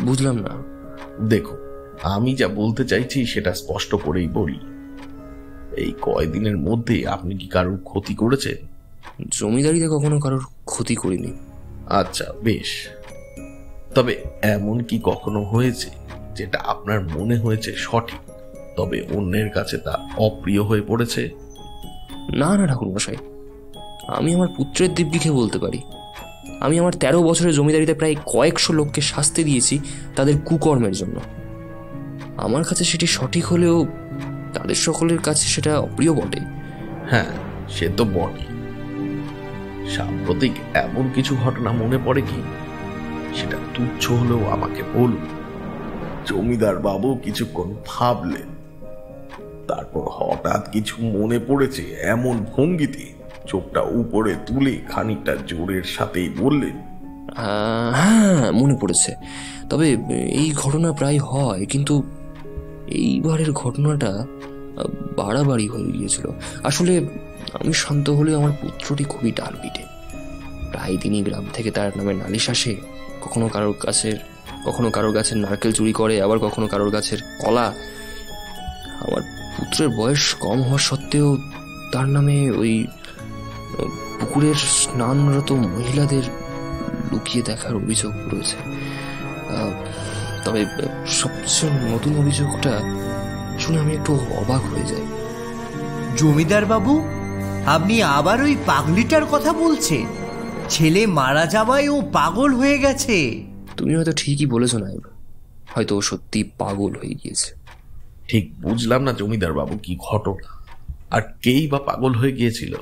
বুঝলাম না। দেখো, আমি যা বলতে চাইছি সেটা স্পষ্ট করেই বলি। এই কয়দিনের মধ্যে আপনি কি কারোর ক্ষতি করেছেন? জমিদারিতে কখনো কারোর ক্ষতি করিনি। আচ্ছা বেশ, তবে এমন কি কখনো হয়েছে যেটা আপনার মনে হয়েছে সঠিক, তবে অন্যের কাছে তা অপ্রিয় হয়ে পড়েছে? না না ঠাকুরমশাই, আমি আমার পুত্রের দিব্যিকে বলতে পারি। আমি আমার 13 বছরের জমিদারিতে প্রায় কয়েকশো লোককে শাস্তি দিয়েছি তাদের কুকর্মের জন্য। আমার কাছে সেটি সঠিক হলেও তাদের সকলের কাছে সেটা অপ্রিয় বটে। হ্যাঁ, সে তো বটে। সাম্প্রতিক এমন কিছু ঘটনা মনে পড়ে কি? সেটা তুচ্ছ হলেও আমাকে বলুন। জমিদার বাবু কিছুক্ষণ ভাবলেন, তারপর হঠাৎ কিছু মনে পড়েছে এমন ভঙ্গিতে চোখটা উপরে তুলে খানিকটা জোরের সাথেই বললেন, হ্যাঁ মনে পড়েছে। তবে এই ঘটনা প্রায় হয়, কিন্তু এইবারের ঘটনাটা বাড়াবাড়ি হয়ে গিয়েছিল। আসলে আমি শান্ত হলেও আমার পুত্রটি খুবই ডানপিটে। প্রায় দিনই গ্রাম থেকে তার নামে নালিশ আসে। কখনো কারোর গাছের নারকেল চুরি করে, আবার কখনো কারোর গাছের কলা। আমার পুত্রের বয়স কম হওয়া সত্ত্বেও তার নামে ওই পুকুরের স্নানরত মহিলাদের লুকিয়ে দেখার অভিযোগ রয়েছে। তবে সবচেয়ে নতুন অভিযোগটা শুনে আমি একটু অবাক হয়ে যাই। জমিদার বাবু, আপনি আবার ওই পাগলিটার কথা বলছেন? ছেলে মারা যাওয়ায় ও পাগল হয়ে গেছে। তুমি হয়তো ঠিকই বলেছো নায়েব, হয়তো ও সত্যি পাগল হয়ে গিয়েছে। ঠিক বুঝলাম না জমিদার বাবু, কি ঘটনা আর কেই বা পাগল হয়ে গিয়েছিল?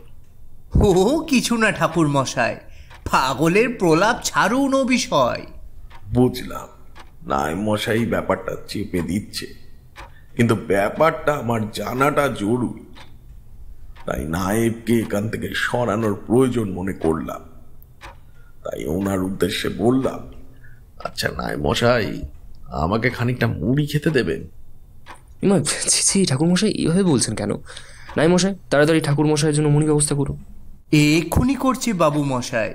ও কিছু না ঠাকুর মশাই, পাগলের প্রলাপ ছাড়ুন ও বিষয়। বুঝলাম নায়েব মশাই ব্যাপারটা চেপে দিচ্ছে, কিন্তু ব্যাপারটা আমার জানাটা জরুরি, তাই নায়েবকে এখান থেকে সরানোর প্রয়োজন মনে করলাম। তাই ওনার উদ্দেশ্যে বললাম, আচ্ছা নায়েব মশাই, আমাকে খানিকটা মুড়ি খেতে দেবেন? ছি ঠাকুরমশাই, এইভাবে বলছেন কেন? নাই মশাই, তাড়াতাড়ি ঠাকুরমশাইয়ের জন্য মুড়ি ব্যবস্থা করুন। এক্ষুনি করছি বাবু মশাই।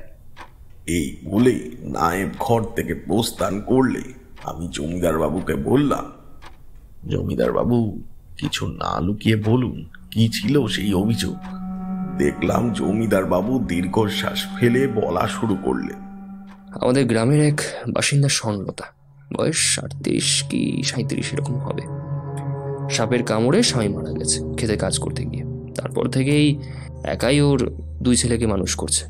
এই বলে নায়েব ঘর থেকে প্রস্থান করলে আমি জমিদার বাবুকে বললাম, জমিদার বাবু, কিছু না লুকিয়ে বলুন, কি ছিল সেই অভিযোগ? দেখলাম জমিদার বাবু দীর্ঘশ্বাস ফেলে বলা শুরু করলেন। আমাদের গ্রামের এক বাসিন্দা স্বর্ণলতা, বয়স 38 কি 37 এরকম হবে। সাপের কামড়ে স্বামী মারা গেছে খেতে কাজ করতে গিয়ে। তারপর থেকেই একাই ওর 2 ছেলেকে মানুষ করছে।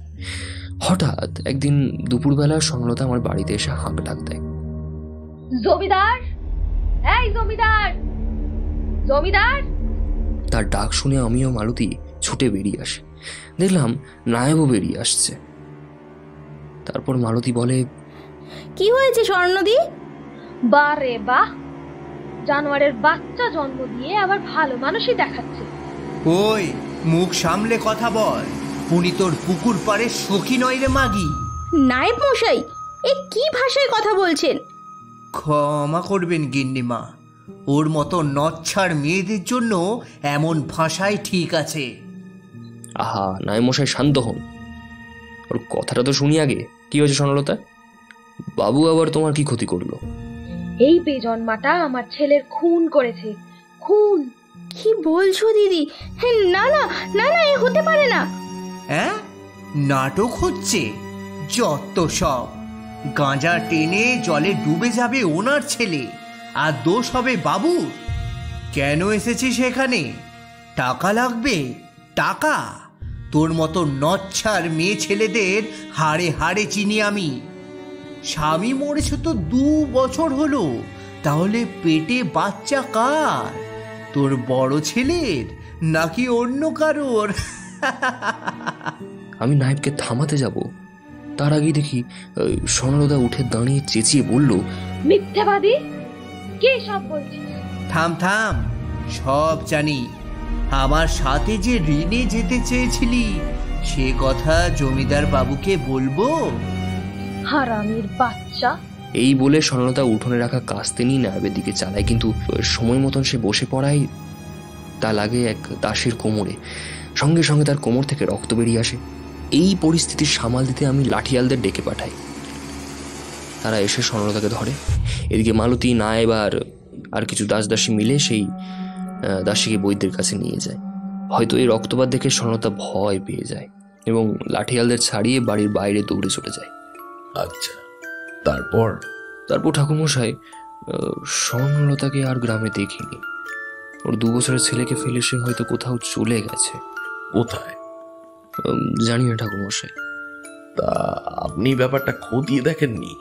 হঠাৎ একদিন দুপুরবেলা স্বর্ণলতা আমার বাড়িতে এসে হাঁক ডাক দেয়, জমিদার, এই জমিদার, জমিদার। তার ডাক শুনে আমিও মালতী ছুটে বেরিয়ে আসি। দেখলাম নায়েবও বেরিয়ে আসছে। তারপর মালতী বলে, কি হয়েছে স্বর্ণদি? বারে বাহ, জানোয়ারের বাচ্চা জন্ম দিয়ে আবার ভালো মানুষই দেখাচ্ছে। ওই মুখ সামলে কথা বল, উনি তোর পুকুর পাড়ে সখী নয় রে মাগি। নায়েব মশাই, এ কি ভাষায় কথা বলছেন? ক্ষমা করবেন গিন্নিমা, ওর মতো নচ্ছাড় মেয়েদের জন্য এমন ভাষাই ঠিক আছে। আহা নায়েব মশাই, শান্ত হন, ওর কথাটা তো শুনি আগে। কি হয়েছে স্বর্ণলতা? বাবু আবার তোমার কি ক্ষতি করলো? এই বেজন্মাটা আমার ছেলের খুন করেছে। খুন? কি বলছো দিদি? না না না না, এ হতে পারে না। হ্যাঁ, নাটক হচ্ছে যত সব। গাঁজা টেনে জলে ডুবে যাবে ওনার ছেলে, আর দোষ হবে বাবুর। কেন এসেছিস সেখানে? টাকা লাগবে? টাকা? তোর মতো নচ্ছার মেয়ে ছেলেদের হাড়ে হাড়ে চিনি আমি। স্বামী মরেছে তো 2 বছর হলো, তাহলে পেটে বাচ্চা কার? তোর বড় ছেলের নাকি অন্য কারোর? আমি নায়েবকে থামাতে যাব, তার আগে দেখি স্বর্ণলতা উঠে দাঁড়িয়ে চেঁচিয়ে বলল, মিথ্যাবাদী, কে সব বলছিস? থাম থাম, সব জানি। আমার সাথে যে ঋণে যেতে চেয়েছিলি, সে কথা জমিদার বাবুকে বলবো? হারামির বাচ্চা। এই বলে স্বর্ণলতা উঠোনে রাখা কাস্তে নিয়ে নায়েবের দিকে চালায়, কিন্তু সময় মতন সে বসে পড়ায় তা লাগে এক দাসের কোমরে। সঙ্গে সঙ্গে তার কোমর থেকে রক্ত বেরিয়ে আসে। এই পরিস্থিতি সামাল দিতে আমি লাঠিয়ালদের ডেকে পাঠাই। তারা এসে স্বর্ণলতাকে ধরে। এদিকে মালতী, নায়েব আর কিছু দাসী মিলে সেই দাসীকে বৈদ্যের কাছে নিয়ে যায়। হয়তো এই রক্তপাত দেখে স্বর্ণলতা ভয় পেয়ে যায় এবং লাঠিয়ালদের ছাড়িয়ে বাড়ির বাইরে দৌড়ে চলে যায়। আচ্ছা, তারপর? তারপর ঠাকুরমশাই, স্বর্ণলতাকে আর গ্রামে দেখিনি। ওর 2 বছরের ছেলেকে ফেলে সে হয়তো কোথাও চলে গেছে। কোথায়? জানি না ঠাকুরমশাই। তা আপনি ব্যাপারটা খতিয়ে দেখেননি?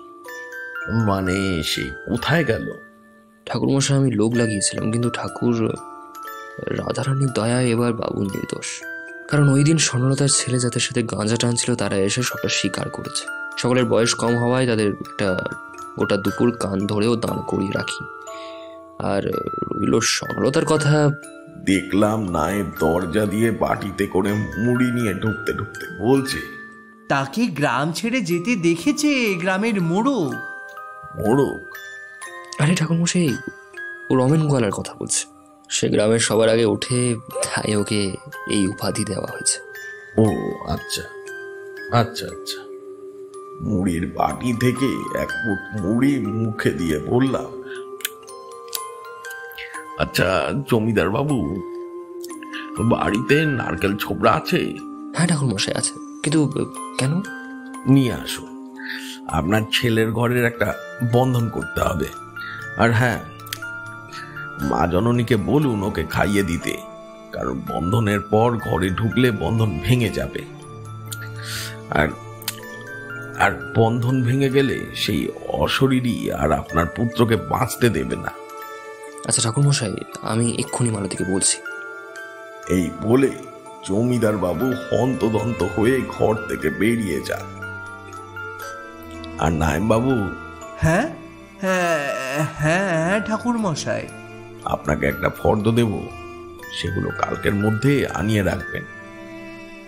মানে সে কোথায় গেল? ঠাকুরমশাই, আমি লোক লাগিয়েছিলাম, কিন্তু ঠাকুর রাধারানীর দয়ায় এবার বাবু নির্দোষ। কারণ ওই দিন স্বর্ণলতার ছেলে যাদের সাথে গাঁজা টানছিল তারা এসে সবটা স্বীকার করেছে। সকলের বয়স কম হওয়ায় তাদের একটা গোটা দুপুর কান ধরেও দাঁড় করিয়ে রাখি। আর রইল স্বর্ণলতার কথা। দেখলাম নায়েব দরজা দিয়ে বাটিতে করে মুড়ি নিয়ে ঢুকতে ঢুকতে বলছে, তাকে গ্রাম ছেড়ে যেতে দেখেছে গ্রামের মোড়ক। মোড়ক? আরে ঠাকুরমশাই, ও রমেন গোয়ালার কথা বলছে। সে গ্রামের সবার আগে ওঠে, তাই ওকে এই উপাধি দেওয়া হয়েছে। ও আচ্ছা আচ্ছা আচ্ছা। মুড়ির বাটি থেকে এক মুঠ মুড়ি মুখে দিয়ে বললাম, আচ্ছা জমিদার বাবু, বাড়িতে নারকেল ছোবড়া আছে? হ্যাঁ ঠাকুরমশাই, আছে। কিন্তু কেন? নিয়ে আসুন, আপনার ছেলের ঘরের একটা বন্ধন করতে হবে। আর হ্যাঁ, মা জননীকে বলুন ওকে খাইয়ে দিতে, কারণ বন্ধনের পর ঘরে ঢুকলে বন্ধন ভেঙে যাবে। আর বন্ধন ভেঙে গেলে সেই অশরীরই আর আপনার পুত্রকে বাঁচতে দেবে না। আচ্ছা ঠাকুরমশাই, আমি এক্ষুনি মালতীকে বলছি। এই বলে জমিদার বাবু হন্তদন্ত হয়ে ঘর থেকে বেরিয়ে যান। আর নায়েব বাবু। হ্যাঁ হ্যাঁ হ্যাঁ ঠাকুর মশাই। আপনাকে একটা ফর্দ দেব, সেগুলো কালকের মধ্যে আনিয়ে রাখবেন।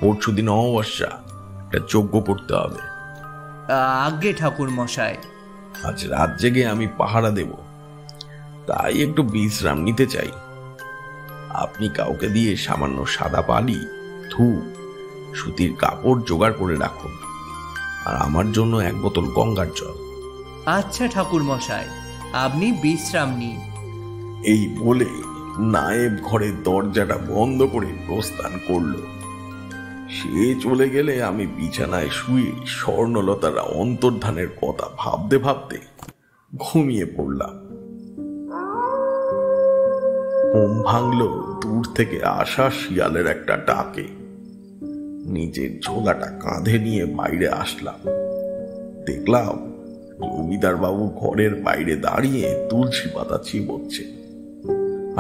পরশুদিন অমাবস্যা, একটা যজ্ঞ করতে হবে। আগে ঠাকুর মশাই। আজ রাত জেগে আমি পাহারা দেব, তাই একটু বিশ্রাম নিতে চাই। আপনি কাউকে দিয়ে সামান্য সাদা পালি, ধূপ, সুতির কাপড় জোগাড় করে রাখুন, আর আমার জন্য এক বোতল গঙ্গার জল। আচ্ছা ঠাকুর মশাই, আপনি বিশ্রাম নিন। এই বলে নায়েব ঘরের দরজাটা বন্ধ করে প্রস্থান করল। সে চলে গেলে আমি বিছানায় শুয়ে স্বর্ণলতার অন্তর্ধানের কথা ভাবতে ভাবতে ঘুমিয়ে পড়লাম। ঘুম ভাঙল দূর থেকে আসা শিয়ালের একটা ডাকে। নিজের ঝোলাটা কাঁধে নিয়ে বাইরে আসলাম। দেখলাম জমিদার বাবু ঘরের বাইরে দাঁড়িয়ে তুলসী পাতা চিবোচ্ছে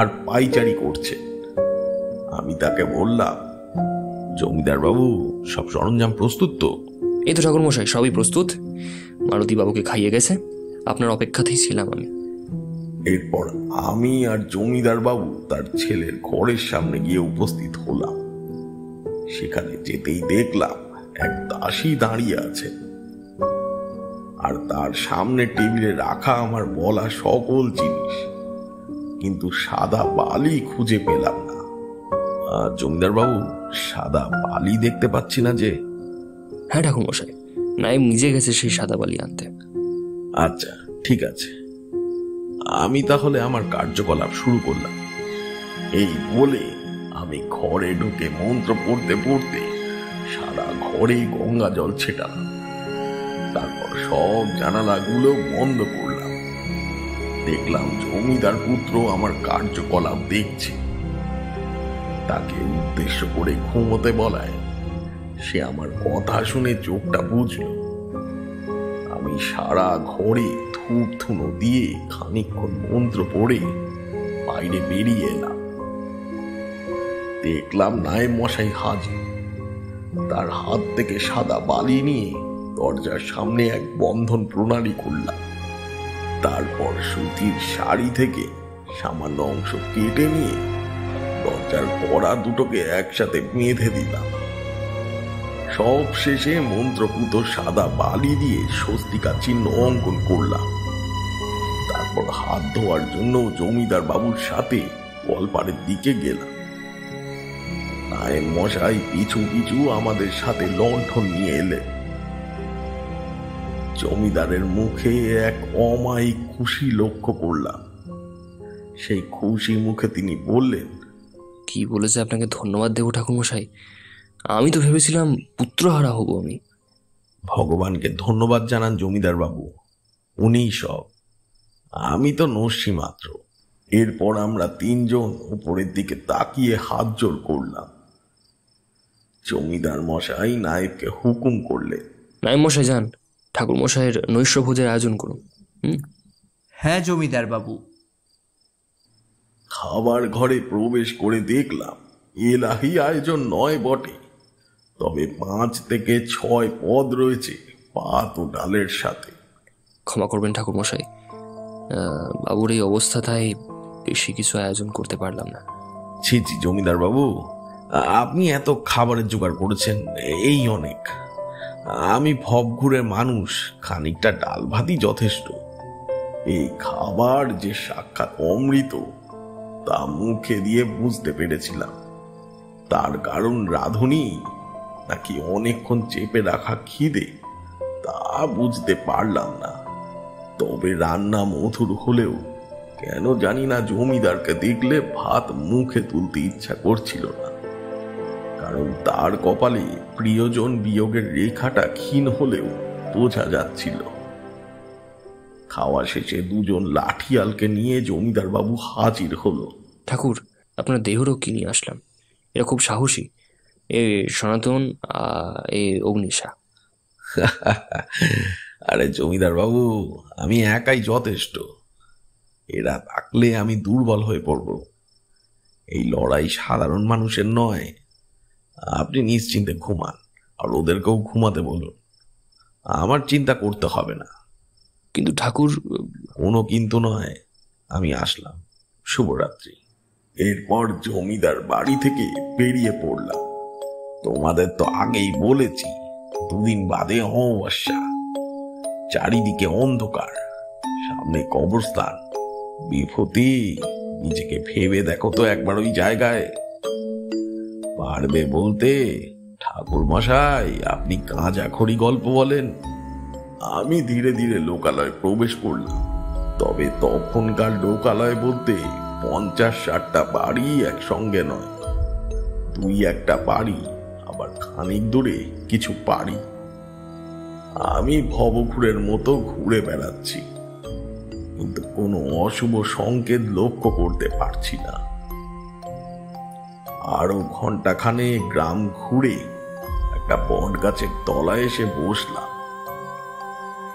আর পাইচারি করছে। আমি তাকে বললাম, জমিদার বাবু, সব সরঞ্জাম প্রস্তুত তো? এই তো ঠাকুর মশাই, সবই প্রস্তুত। মালতী বাবুকে খাইয়ে গেছে, আপনার অপেক্ষাতেই ছিলাম আমি। এরপর আমি আর জমিদার বাবু তার ছেলের ঘরের সামনে গিয়ে উপস্থিত হলাম। সেখানে যেতেই দেখলাম এক দাসী দাঁড়িয়ে আছে, আর তার সামনে টেবিলে রাখা আমার বলা সকল জিনিস, কিন্তু সাদা বালি খুঁজে পেলাম না। জমিদার বাবু, সাদা বালি দেখতে পাচ্ছি না যে। হ্যাঁ ঠাকুর মশাই, নায়েব নিজে গেছে সেই সাদা বালি আনতে। আচ্ছা, ঠিক আছে, আমি তাহলে আমার কার্যকলাপ শুরু করলাম। এই বলে আমি ঘরে ঢুকে মন্ত্র পড়তে পড়তে সারা ঘরে গঙ্গা জল ছেটালাম। তারপর সব জানালাগুলো বন্ধ করলাম। দেখলাম জমিদার পুত্র আমার কার্যকলাপ দেখছে। তাকে উদ্দেশ্য করে ঘুমোতে বলায় সে আমার কথা শুনে চোখটা বুঝল। আমি সারা ঘরে ধূপ ধুনো দিয়ে খানিকক্ষণ মন্ত্র পড়ে বাইরে বেরিয়ে এলাম। দেখলাম নায়েব মশাই হাজির। তার হাত থেকে সাদা বালি নিয়ে দরজার সামনে এক বন্ধন প্রণালী করলাম। তারপর সুতির শাড়ি থেকে সামান্য অংশ কেটে নিয়ে দরজার কড়া দুটোকে একসাথে বেঁধে দিলাম। সব শেষে মন্ত্রপুত সাদা বালি দিয়ে স্বস্তিকা চিহ্ন অঙ্কন করলাম। তারপর হাত ধোয়ার জন্য জমিদার বাবুর সাথে কলপাড়ের দিকে গেলাম। নায়েব মশাই পিছু পিছু আমাদের সাথে লণ্ঠন নিয়ে এলেন। জমিদারের মুখে এক অমায়িক খুশি লক্ষ্য করলাম। সেই খুশি মুখে তিনি বললেন, কি বলেছে আপনাকে ধন্যবাদ দেব ঠাকুর মশাই? আমি তো ভেবেছিলাম পুত্রহারা হব আমি। ভগবানকে ধন্যবাদ জানান জমিদার বাবু, উনিই সব, আমি তো নস্যি মাত্র। এরপর আমরা তিনজন উপরের দিকে তাকিয়ে হাত জোড় করলাম। জমিদার মশাই নায়েবকে হুকুম করলেন, নায়েব মশাই যান, ঠাকুর মশাইয়ের নৈশ ভোজের আয়োজন করুন। হ্যাঁ জমিদার বাবু। খাবার ঘরে প্রবেশ করে দেখলাম এলাহি আয়োজন নয় বটে, তবে 5 থেকে 6 পদ রয়েছে ভাত ও ডালের সাথে। ক্ষমা করবেন ঠাকুর মশাই, বাবুর এই অবস্থা, তাই বেশি কিছু আয়োজন করতে পারলাম না। ছি ছি জমিদার বাবু, আপনি এত খাবারের জোগাড় করেছেন, এই অনেক। আমি ভবঘুরের মানুষ, খানিকটা ডাল ভাতই যথেষ্ট। এই খাবার যে সাক্ষাৎ অমৃত তা মুখে দিয়ে বুঝতে পেরেছিলাম। তার কারণ রাঁধুনি নাকি অনেকক্ষণ চেপে রাখা খিদে, তা বুঝতে পারলাম না। তবে রান্না মধুর হলেও কেন জানি না জমিদারকে দেখলে ভাত মুখে তুলতে ইচ্ছা করছিল না, কারণ তার কপালে প্রিয়জন বিয়োগের রেখাটা ক্ষীণ হলেও বোঝা যাচ্ছিল। খাওয়া শেষে দুজন লাঠিয়ালকে নিয়ে জমিদার বাবু হাজির হলো। ঠাকুর, আপনার দেহরক্ষী নিয়ে আসলাম, এরা খুব সাহসী, এ সনাতন, এ অগ্নিশা। আরে জমিদার বাবু, আমি একাই যথেষ্ট। এরা থাকলে আমি দুর্বল হয়ে পড়ব। এই লড়াই সাধারণ মানুষের নয়। আপনি নিশ্চিন্তে ঘুমান, আর ওদেরকেও ঘুমাতে বলুন। আমার চিন্তা করতে হবে না। কিন্তু ঠাকুর, কোনো কিন্তু নয়, আমি আসলাম। শুভরাত্রি। এরপর জমিদার বাড়ি থেকে বেরিয়ে পড়লাম। তোমাদের তো আগেই বলেছি, 2 দিন বাদে অমাবস্যা, চারিদিকে অন্ধকার, সামনে কবরস্থান। বিভূতি, নিজেকে ভেবে দেখো তো একবার ওই জায়গায়। পারবে বলতে? ঠাকুর মশাই, আপনি গাঁজাখড়ি গল্প বলেন। আমি ধীরে ধীরে লোকালয়ে প্রবেশ করলাম। তবে তখনকার লোকালয় বলতে 50-60টা বাড়ি একসঙ্গে নয়, 2-1টা বাড়ি, আবার খানিক দূরে কিছু বাড়ি। আমি ভবঘুরের মতো ঘুরে বেড়াচ্ছি, কিন্তু কোনো অশুভ সংকেত লক্ষ্য করতে পারছি না। আরো ঘন্টাখানে গ্রাম ঘুরে একটা বট গাছের তলায় এসে বসলাম।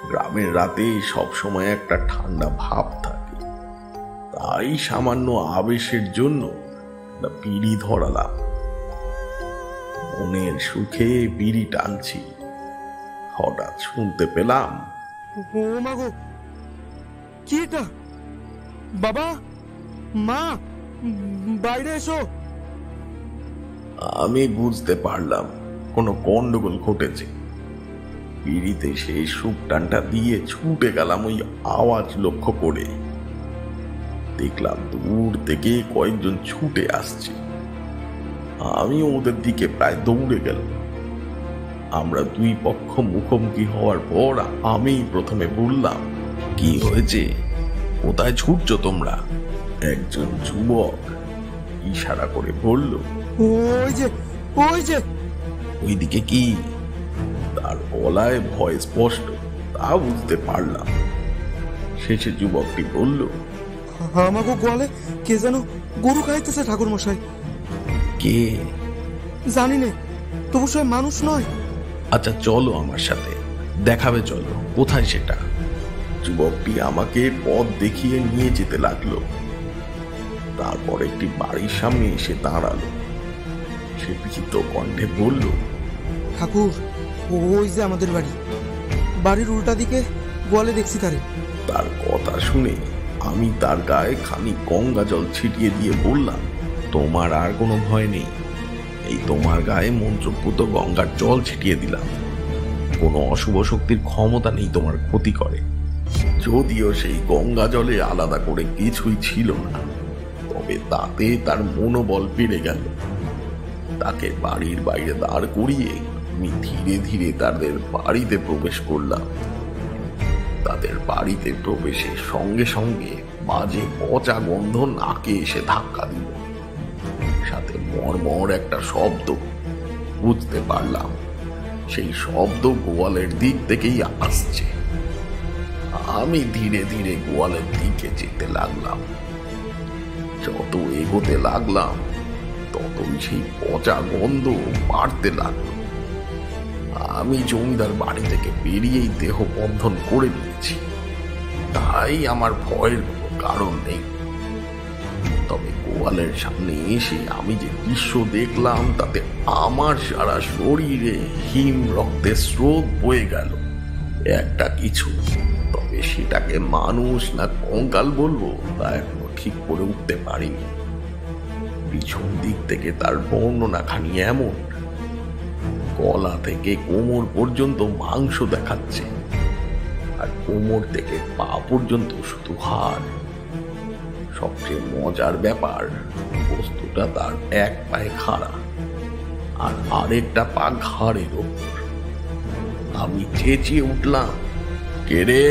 গ্রামের রাতে সবসময় একটা ঠান্ডা ভাব থাকে, তাই সামান্য আবেশের জন্য একটা বিড়ি ধরালাম। মনের সুখে বিড়ি টানছি, হঠাৎ শুনতে পেলাম, ও মা গো, কি এটা? বাবা, মা, বাইরে এসো। আমি বুঝতে পারলাম কোনো গন্ডগোল ঘটেছে। বিড়িতে সেই সুপটানটা দিয়ে ছুটে গেলাম ওই আওয়াজ লক্ষ্য করে। দেখলাম দূর থেকে কয়েকজন ছুটে আসছে। আমি ওদের দিকে প্রায় দৌড়ে গেলাম। আমরা 2 পক্ষ মুখোমুখি হওয়ার পর আমি প্রথমে বললাম, কি হয়েছে, কোথায় ছুটছো তোমরা? একজন যুবক ইশারা করে বলল, ওই যে, ওই যে। ওইদিকে কি? তার গলায় ভয় স্পষ্ট, তা বুঝতে পারলাম। শেষে যুবকটি বলল, আমাকে গোয়ালে কে যেন গরু খাইতেছে ঠাকুর মশাই। কে? জানি না, তবু সে মানুষ নয়। আচ্ছা চলো আমার সাথে, দেখাবে চলো কোথায় সেটা। যুবকটি আমাকে পথ দেখিয়ে নিয়ে যেতে লাগলো। তারপর একটি বাড়ির সামনে এসে দাঁড়ালো। সে ভীত কণ্ঠে বলল, ঠাকুর, ওই যে আমাদের বাড়ি, বাড়ির উল্টা দিকে গোয়ালে দেখছি তারে। তার কথা শুনে আমি তার গায়ে খানিক গঙ্গা জল ছিটিয়ে দিয়ে বললাম, তোমার আর কোনো ভয় নেই, এই তোমার গায়ে মন্ত্রপুত গঙ্গার জল ছিটিয়ে দিলাম। কোনো অশুভ শক্তির ক্ষমতা নেই তোমার ক্ষতি করে। যদিও সেই গঙ্গা জলে আলাদা করে কিছুই ছিল না, তবে তাতে তার মনোবল বেড়ে গেল। তাকে বাড়ির বাইরে দাঁড় করিয়ে আমি ধীরে ধীরে তাদের বাড়িতে প্রবেশ করলাম। তাদের বাড়িতে প্রবেশের সঙ্গে সঙ্গে বাজে পচা গন্ধ নাকে এসে ধাক্কা দিল, সাথে মরমর একটা শব্দ। বুঝতে পারলাম সেই শব্দ গোয়ালের দিক থেকেই আসছে। আমি ধীরে ধীরে গোয়ালের দিকে যেতে লাগলাম। যত এগোতে লাগলাম ততই সেই পচা গন্ধ বাড়তে লাগলো। আমি জমিদার বাড়ি থেকে বেরিয়েই দেহ বন্ধন করে নিয়েছি, তাই আমার ভয়ের কোনো কারণ নেই। তবে গোয়ালের সামনে এসে আমি যে দৃশ্য দেখলাম তাতে আমার সারা শরীরে হিম রক্তের স্রোত বয়ে গেল। একটা কিছু, তবে সেটাকে মানুষ না কঙ্কাল বলবো তা এখনো ঠিক করে উঠতে পারিনি। পিছন দিক থেকে তার বর্ণনা খানি এমন, গলা থেকে কোমর পর্যন্ত মাংস দেখাচ্ছে, আর কোমর থেকে পা পর্যন্ত শুধু হাড়। সবচেয়ে মজার ব্যাপার, বস্তুটা তার এক পায়ে খাড়া আর আরেকটা পা ঘাড়ের ওপর। আমি চেঁচিয়ে উঠলাম, কে রে?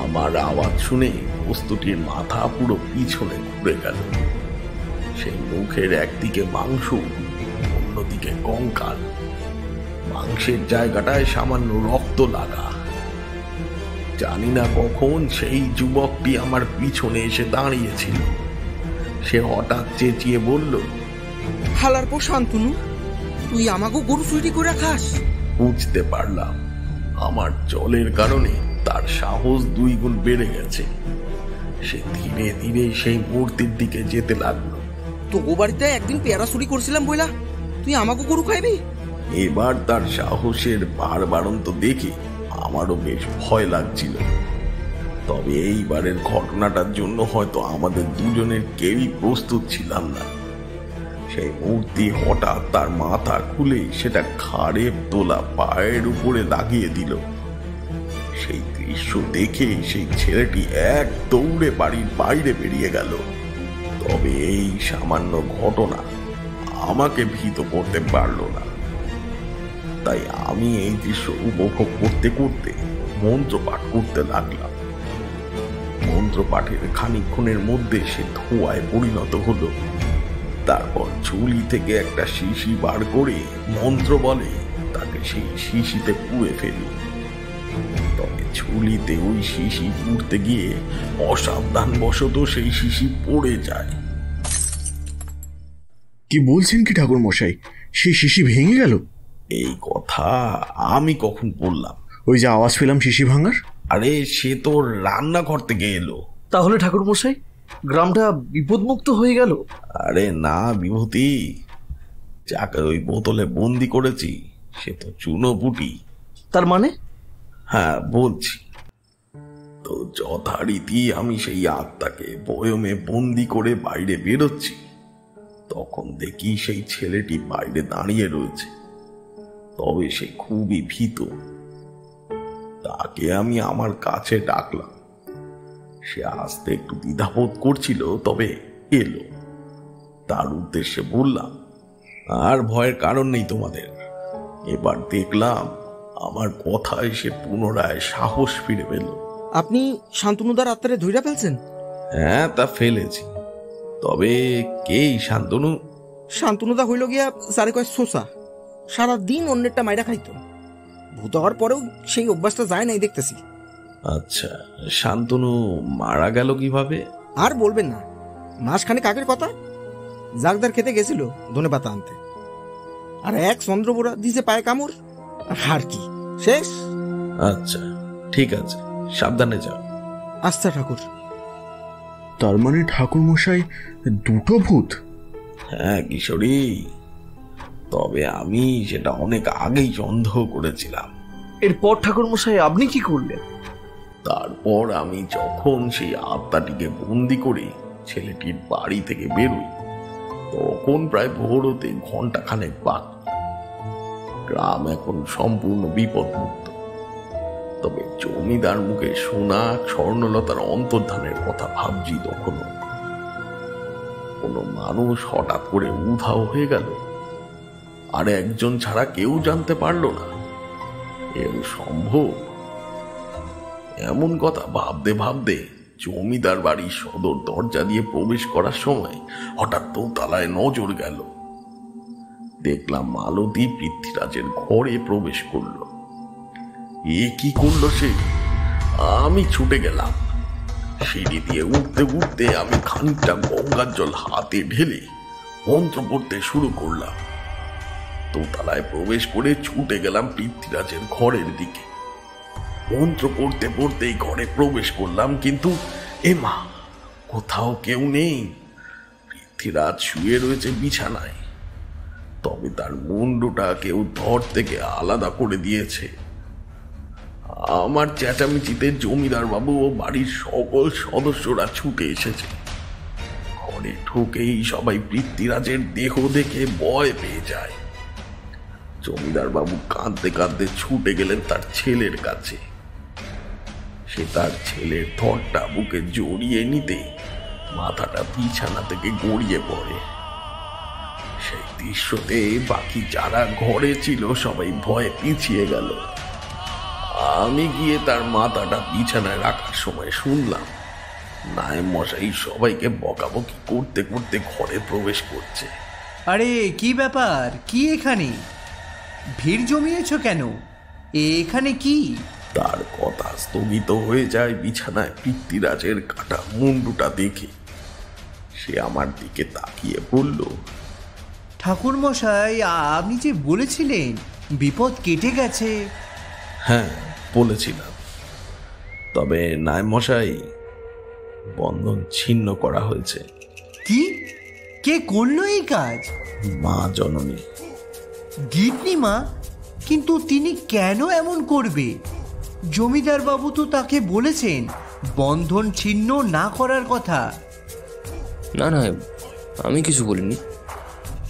আমার আওয়াজ শুনে বস্তুটির মাথা পুরো পিছনে ঘুরে গেল। সেই মুখের একদিকে মাংস, অন্যদিকে কঙ্কাল। মাংসের জায়গাটায় সামান্য রক্ত লাগা। জানি না কখন সেই যুবকটি আমার পিছনে এসে দাঁড়িয়েছিল। সে হঠাৎ চেঁচিয়ে বলল, হালার পর শান্তনু, তুই আমাকে গরু চুরি করে খাস? বুঝতে পারলাম আমার জলের কারণে তার সাহস 2 গুণ বেড়ে গেছে। সে ধীরে ধীরে সেই মূর্তির দিকে যেতে লাগলো। তো ও বাড়িতে একদিন পেয়ারা চুরি করছিলাম বইলা তুই আমাকে গরু খাইবি? এবার তার সাহসের বাড়বাড়ন্ত দেখে আমারও বেশ ভয় লাগছিল। তবে এইবারের ঘটনাটার জন্য হয়তো আমাদের দুজনের কেউই প্রস্তুত ছিলাম না। সেই মূর্তি হঠাৎ তার মাথা খুলে সেটা খাড়ের তোলা পায়ের উপরে লাগিয়ে দিল। সেই দৃশ্য দেখে সেই ছেলেটি এক দৌড়ে বাড়ির বাইরে বেরিয়ে গেল। তবে এই সামান্য ঘটনা আমাকে ভীত করতে পারল না। তাই আমি এই দৃশ্য উপভোগ করতে করতে মন্ত্রপাঠ করতে লাগলাম। মন্ত্রপাঠের খানিকক্ষণের মধ্যে সে ধোঁয়ায় পরিণত হলো। তারপর ঝুলি থেকে একটা শিশি বার করে মন্ত্র বলে তাকে সেই শিশিতে পুড়ে ফেলি। তবে ঝুলিতে ওই শিশি পুড়তে গিয়ে অসাবধানবশত সেই শিশি পড়ে যায়। কি বলছেন কি ঠাকুর মশাই, সেই শিশি ভেঙে গেল? এই কথা আমি কখন বললাম? ওই যে আওয়াজ পেলাম শিশি ভাঙার। আরে সে তো রান্নাঘর থেকে এলো। তাহলে ঠাকুর মশাই গ্রামটা বিপদমুক্ত হয়ে গেল? আরে না বিভূতি, যাকে ওই বোতলে বন্দি করেছি সে তো চুনোপুটি। তার মানে? হ্যাঁ বলছি তো, যথারীতি আমি সেই আত্মাকে বয়মে বন্দি করে বাইরে বেরোচ্ছি, তখন দেখি সেই ছেলেটি বাইরে দাঁড়িয়ে রয়েছে। তবে সে খুবই ভীত। তাকে আমি আমার কাছে ডাকলাম। সে আসতে একটু দ্বিধাবোধ করছিল, তবে এলো। তার উদ্দেশ্যে বললাম, আর ভয়ের কারণ নেই তোমাদের। এবার দেখলাম আমার কথায় সে পুনরায় সাহস ফিরে পেল। আপনি শান্তনুদার আত্মারে ধইরা ফেলছেন? হ্যাঁ তা ফেলেছি। তবে কে শান্তনু? শান্তনুদা হইল গিয়া সারে কয় শোষা, সারাদিন অন্যেরটা মাইরা খাইতো। ভূত হওয়ার পরেও সেই অভ্যাসটা যায় নাই দেখতেছি। আচ্ছা, শান্তনু মারা গেল কিভাবে? আর বলবেন না, মাসখানেক আগের কথা। জাগদার খেতে গেছিল ধনে পাতা আনতে, আর এক চন্দ্রবোরা দিছে পায়ে কামড়, আর কি শেষ। আচ্ছা ঠিক আছে, সাবধানে যাও। আচ্ছা ঠাকুর। তার মানে ঠাকুর মশাই দুটো ভূত? হ্যাঁ কিশোরী, তবে আমি সেটা অনেক আগেই সন্দেহ করেছিলাম। এরপর ঠাকুর মশাই আপনি কি করলেন? তারপর আমি যখন সেই আত্মাটিকে বন্দি করে ছেলেটির বাড়ি থেকে বেরোই, তখন প্রায় ভোর হতে ঘন্টাখানেক বাকি। গ্রাম এখন সম্পূর্ণ বিপদমুক্ত। তবে জমিদার মুখে শোনা স্বর্ণলতার অন্তর্ধানের কথা ভাবছি তখনও। কোনো মানুষ হঠাৎ করে উধাও হয়ে গেল, আর একজন ছাড়া কেউ জানতে পারল না। এর সম্ভব? এমন কথা ভাবতে ভাবতে জমিদার বাড়ির সদর দরজা দিয়ে প্রবেশ করার সময় হঠাৎ দোতলায় নজর গেল। দেখলাম মালতী পৃথ্বীরাজের ঘরে প্রবেশ করল। এ কি করলো সে? আমি ছুটে গেলাম। সিঁড়ি দিয়ে উঠতে উঠতে আমি খানিকটা গঙ্গার জল হাতে ঢেলে মন্ত্র পড়তে শুরু করলাম। দোতলায় প্রবেশ করে ছুটে গেলাম পৃথ্বীরাজের ঘরের দিকে। মন্ত্র পড়তে পড়তেই ঘরে প্রবেশ করলাম, কিন্তু এ মা, কোথাও কেউ নেই। পৃথ্বীরাজ শুয়ে রয়েছে বিছানায়, তবে তার মুন্ডুটা কেউ ধর থেকে আলাদা করে দিয়েছে। আমার চেঁচামেচিতে জমিদার বাবু ও বাড়ির সকল সদস্যরা ছুটে এসেছে। ঘরে ঢুকেই সবাই পৃথ্বীরাজের দেহ দেখে ভয় পেয়ে যায়। জমিদার বাবু কাঁদতে কাঁদতে ছুটে গেলেন তার ছেলের কাছে। সে তার ছেলের থরটা বুকে জড়িয়ে নিতে মাথাটা বিছানা থেকে গড়িয়ে পড়ে। সেই দৃশ্যতে বাকি যারা ঘরে ছিল সবাই ভয়ে পিছিয়ে গেল। আমি গিয়ে তার মাথাটা বিছানায় রাখার সময় শুনলাম নায়েব মশাই সবাইকে বকাবকি করতে করতে ঘরে প্রবেশ করছে। আরে কি ব্যাপার, কি এখানে ভিড় জমিয়েছ কেন? এখানে কি? তার কথা স্থগিত হয়ে যায় বিছানায় পৃথ্বীরাজের কাটা মুন্ডুটা দেখে। সে আমার দিকে তাকিয়ে বলল, ঠাকুর মশাই, আপনি যে বলেছিলেন বিপদ কেটে গেছে। হ্যাঁ বলেছিলাম, তবে নায়েব মশাই বন্ধন ছিন্ন করা হয়েছে। কি? কে করলো এই কাজ? মা জননী। গিন্নি মা? কিন্তু তিনি কেন এমন করবে? জমিদার বাবু তো তাকে বলেছেন বন্ধন ছিন্ন না করার কথা। না না, আমি কিছু বলিনি,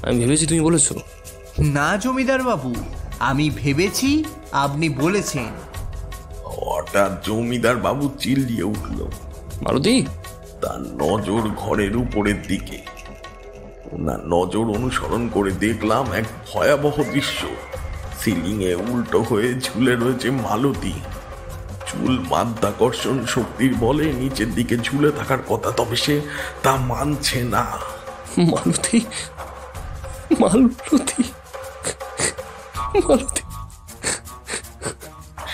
আমি ভেবেছি তুমি বলেছো। না জমিদার বাবু, আমি ভেবেছি আপনি বলেছেন। হঠাৎ জমিদার বাবু চিল্লিয়ে উঠল। মালতী! তার নজর ঘরের উপরের দিকে। ওনার নজর অনুসরণ করে দেখলাম এক ভয়াবহ দৃশ্য। সিলিং এ উল্টো হয়ে ঝুলে রয়েছে মালতী। চুল মাধ্যাকর্ষণ শক্তির বলে নিচের দিকে ঝুলে থাকার কথা, তবে সে তা মানছে না। মালতী! মালতী! মালতী!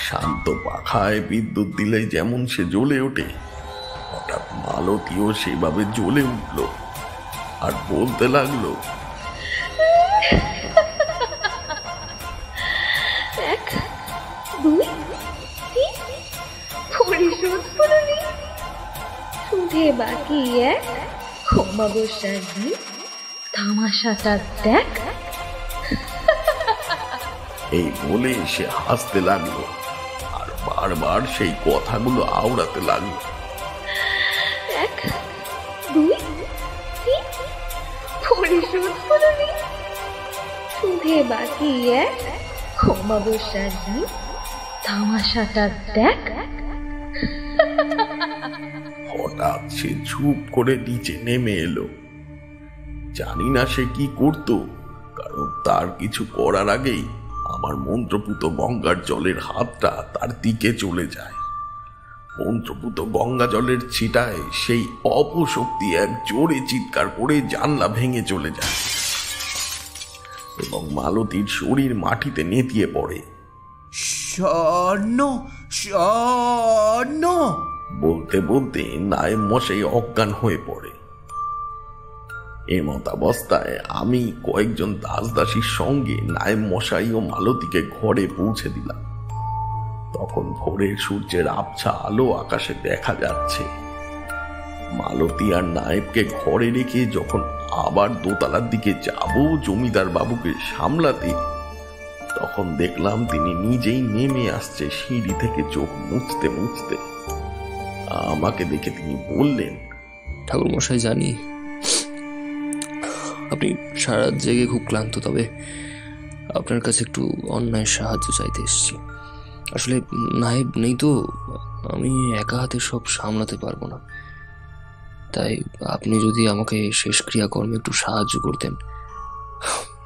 শান্ত পাখায় বিদ্যুৎ দিলে যেমন সে জ্বলে ওঠে, হঠাৎ মালতীও সেভাবে জ্বলে উঠল আর বলতে লাগলো, এক দুই তিন, পরিশোধ করলি, সুদে বাকি এক, অমাবস্যার দিন তামাশাটা দেখ। এই বলে সে হাসতে লাগলো আর বারবার সেই কথাগুলো আওড়াতে লাগলো। এক দুই তিন, পরিশোধ করলি, সুদে বাকি এক, অমাবস্যার দিন তামাশাটা দেখ। হঠাৎ সে চুপ করে নিচে নেমে এলো। জানি না সে কি করত, কারণ তার কিছু করার আগেই আমার মন্ত্রপুত গঙ্গার জলের হাতটা তার দিকে চলে যায়। মন্ত্রপুত গঙ্গা জলের ছিটায় সেই অপশক্তি এক জোরে চিৎকার করে জানলা ভেঙে চলে যায় এবং মালতীর শরীর মাটিতে নেতিয়ে পড়ে। স্বর্ণ স্বর্ণ বলতে বলতে নায়েব মশাই অজ্ঞান হয়ে পড়ে। এমতাবস্থায় আমি কয়েকজন দাসদাসীর সঙ্গে নায়েব মশাই ও মালতীকে ঘরে পৌঁছে দিলাম। তখন ভোরের সূর্যের আবছা আলো আকাশে দেখা যাচ্ছে। মালতী আর নায়েবকে ঘরে রেখে যখন আবার দোতলার দিকে যাব জমিদার বাবুকে সামলাতে, তখন দেখলাম তিনি নিজেই নেমে আসছে সিঁড়ি থেকে চোখ মুছতে মুছতে। আমাকে দেখে তিনি বললেন, ঠাকুর মশাই, জানি আপনি সারা জেগে খুব ক্লান্ত, তবে আপনার কাছে একটু অন্যায় সাহায্য চাইতে এসেছি। আসলে নায়েব নেই তো, আমি একা হাতে সব সামলাতে পারবো না। তাই আপনি যদি আমাকে শেষ ক্রিয়াকর্মে একটু সাহায্য করতেন।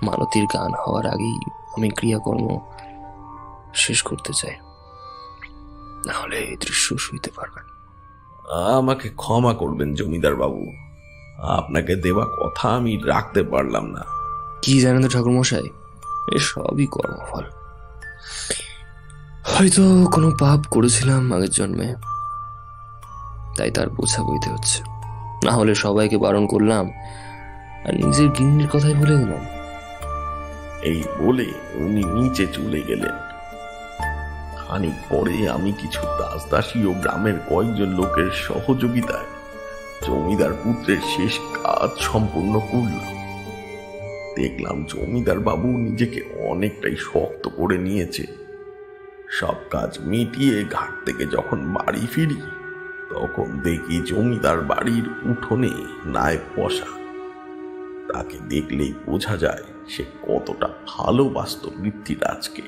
মালতীর গান হওয়ার আগেই আমি ক্রিয়াকর্ম শেষ করতে চাই, নাহলে এই দৃশ্য সইতে পারবেন। আমাকে ক্ষমা করবেন জমিদার বাবু, আপনাকে দেওয়া কথা আমি রাখতে পারলাম না। কি জানেন তো ঠাকুর মশাই, এসবই কর্মফল। হয়তো কোনো পাপ করেছিলাম আগের জন্মে, তাই তার বোঝা বইতে হচ্ছে। না হলে সবাইকে বারণ করলাম আর নিজের গিন্নির কথাই ভুলে গেলাম। এই বলে উনি নিচে চলে গেলেন। খানিক পরে আমি কিছু দাসদাসী ও গ্রামের কয়েকজন লোকের সহযোগিতায় জমিদার পুত্রের শেষ কাজ সম্পূর্ণ করলাম। দেখলাম জমিদার বাবু নিজেকে অনেকটাই শক্ত করে নিয়েছে। সব কাজ মিটিয়ে ঘাট থেকে যখন বাড়ি ফিরি, তখন দেখি জমিদার বাড়ির উঠোনে নায়েব বসা। তাকে দেখলেই বোঝা যায় সে কতটা ভালোবাসত পৃথ্বীরাজকে।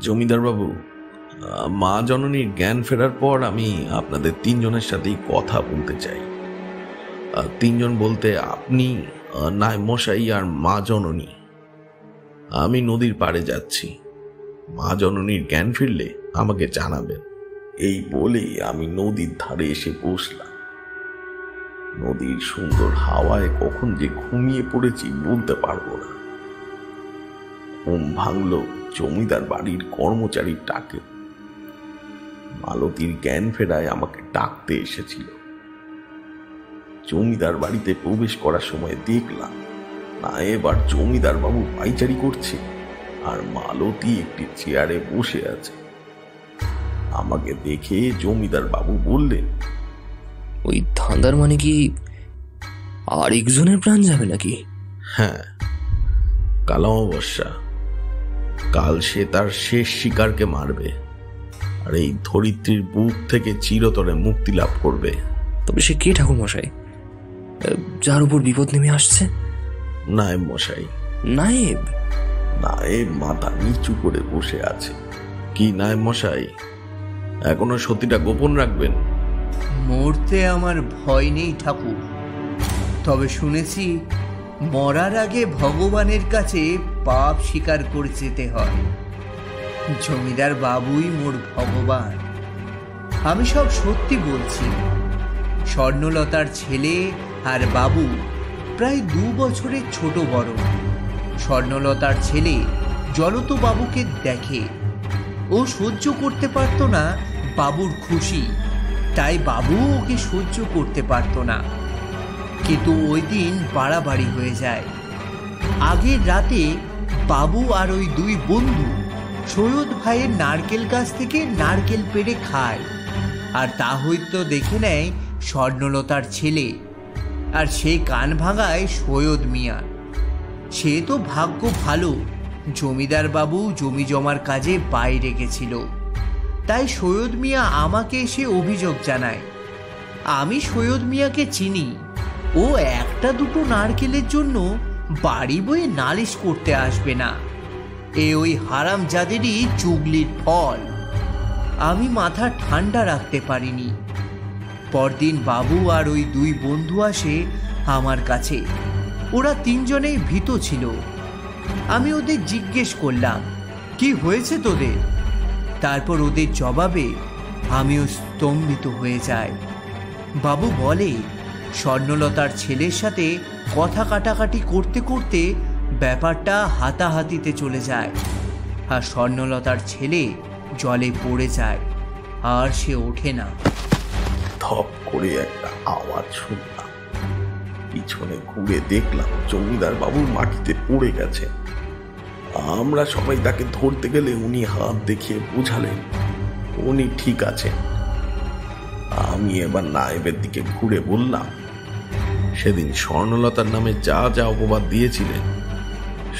জমিদার বাবু, মা জননীর জ্ঞান ফেরার পর আমি আপনাদের তিনজনের সাথেই কথা বলতে চাই। তিনজন বলতে আপনি, নায়েব মশাই আর মা জননী। আমি নদীর পাড়ে যাচ্ছি, মা জননীর জ্ঞান ফিরলে আমাকে জানাবেন। এই বলে আমি নদীর ধারে এসে বসলাম। নদীর সুন্দর হাওয়ায় কখন যে ঘুমিয়ে পড়েছি বলতে পারবো না। ঘুম ভাঙল জমিদার বাড়ির কর্মচারীর ডাকে। মালতীর জ্ঞান ফেরায় আমাকে ডাকতে এসেছিল। জমিদার বাড়িতে প্রবেশ করার সময় দেখলাম নায়েব আর জমিদার বাবু পাইচারি করছে, আর মালতী একটি চেয়ারে বসে আছে। আমাকে দেখে জমিদার বাবু বললেন, ওই ধাঁধার মানে কি আরেকজনের প্রাণ যাবে নাকি? হ্যাঁ, কাল অমাবস্যা, কাল সে তার শেষ শিকারকে মারবে। আর এই ধরিত্রীর বুক থেকে চিরতরে মুক্তি লাভ করবে। তবে সে কে ঠাকুর মশাই, যার উপর বিপদ নেমে আসছে? নায়েব মশাই। নায়েব? নায়েব মাথা নিচু করে বসে আছে। কি নায়েব মশাই, এখনো সত্যিটা গোপন রাখবেন? মরতে আমার ভয় নেই ঠাকুর, তবে শুনেছি মরার আগে ভগবানের কাছে পাপ স্বীকার করে যেতে হয়। জমিদার বাবুই মোর ভগবান। আমি সব সত্যি বলছি। স্বর্ণলতার ছেলে আর বাবু প্রায় 2 বছরের ছোট বড়। স্বর্ণলতার ছেলে জলতো বাবুকে দেখে, ও সহ্য করতে পারত না বাবুর খুশি, তাই বাবু ওকে সহ্য করতে পারত না। কিন্তু ওই দিন বাড়াবাড়ি হয়ে যায়। আগের রাতে বাবু আর ওই 2 বন্ধু সৈয়দ ভাইয়ের নারকেল গাছ থেকে নারকেল পেড়ে খায়, আর তা হয়তো দেখে নেয় স্বর্ণলতার ছেলে, আর সেই কান ভাঙায় সৈয়দ মিয়া। সে তো ভাগ্য ভালো, জমিদার বাবু জমি জমার কাজে বাইরে গেছিল, তাই সৈয়দ মিয়া আমাকে এসে অভিযোগ জানায়। আমি সৈয়দ মিয়াকে চিনি, ও 1-2 নারকেলের জন্য বাড়ি বয়ে নালিশ করতে আসবে না। ওই হারামজাদেরই চুগলির ফল। আমি মাথা ঠান্ডা রাখতে পারিনি। পরদিন বাবু আর ওই 2 বন্ধু আসে আমার কাছে। ওরা 3 জনেই ভীত ছিল। আমি ওদের জিজ্ঞেস করলাম, কি হয়েছে তোদের? তারপর ওদের জবাবে আমিও স্তম্ভিত হয়ে যাই। বাবু বলে, স্বর্ণলতার ছেলের সাথে কথা কাটাকাটি করতে করতে ব্যাপারটা হাতাহাতিতে চলে যায়, আর স্বর্ণলতার ছেলে জলে পড়ে যায়, আর সে ওঠে না। ধপ করে একটা আওয়াজ শুনলাম। পিছনে ঘুরে দেখলাম জমিদার বাবু মাটিতে পড়ে গেছে। আমরা সবাই তাকে ধরতে গেলে উনি হাত দেখিয়ে বুঝালেন উনি ঠিক আছেন। আমি এবার নায়েবের দিকে ঘুরে বললাম, সেদিন স্বর্ণলতার নামে যা যা অপবাদ দিয়েছিলেন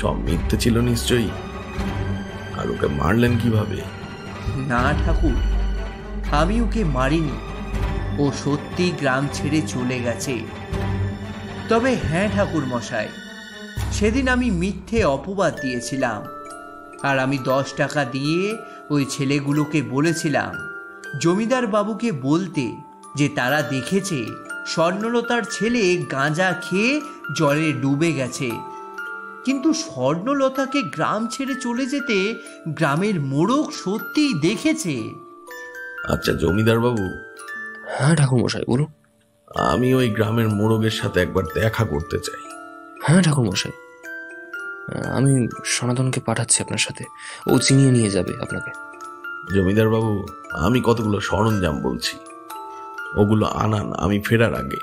সব মিথ্যে ছিল নিশ্চয়ই? আর ওকে মারলেন কিভাবে? না ঠাকুর, আমি ওকে মারিনি। ও সত্যি গ্রাম ছেড়ে চলে গেছে। তবে হ্যাঁ ঠাকুর মশাই, সেদিন আমি মিথ্যে অপবাদ দিয়েছিলাম, আর আমি 10 টাকা দিয়ে ওই ছেলেগুলোকে বলেছিলাম জমিদার বাবুকে বলতে, যে তারা দেখেছে স্বর্ণলতার ছেলে গাঁজা খেয়ে জলে ডুবে গেছে। কিন্তু স্বর্ণলতাকে গ্রাম ছেড়ে চলে যেতে গ্রামের মোড়ক সত্যিই দেখেছে। আচ্ছা জমিদার বাবু। হ্যাঁ ঠাকুর মশাই বলুন। আমি ওই গ্রামের মোড়কের সাথে একবার দেখা করতে চাই। হ্যাঁ ঠাকুর মশাই, আমি সনাতনকে পাঠাচ্ছি আপনার সাথে, ও চিনিয়ে নিয়ে যাবে আপনাকে। জমিদার বাবু, আমি কতগুলো সরঞ্জাম বলছি, ওগুলো আনান আমি ফেরার আগে।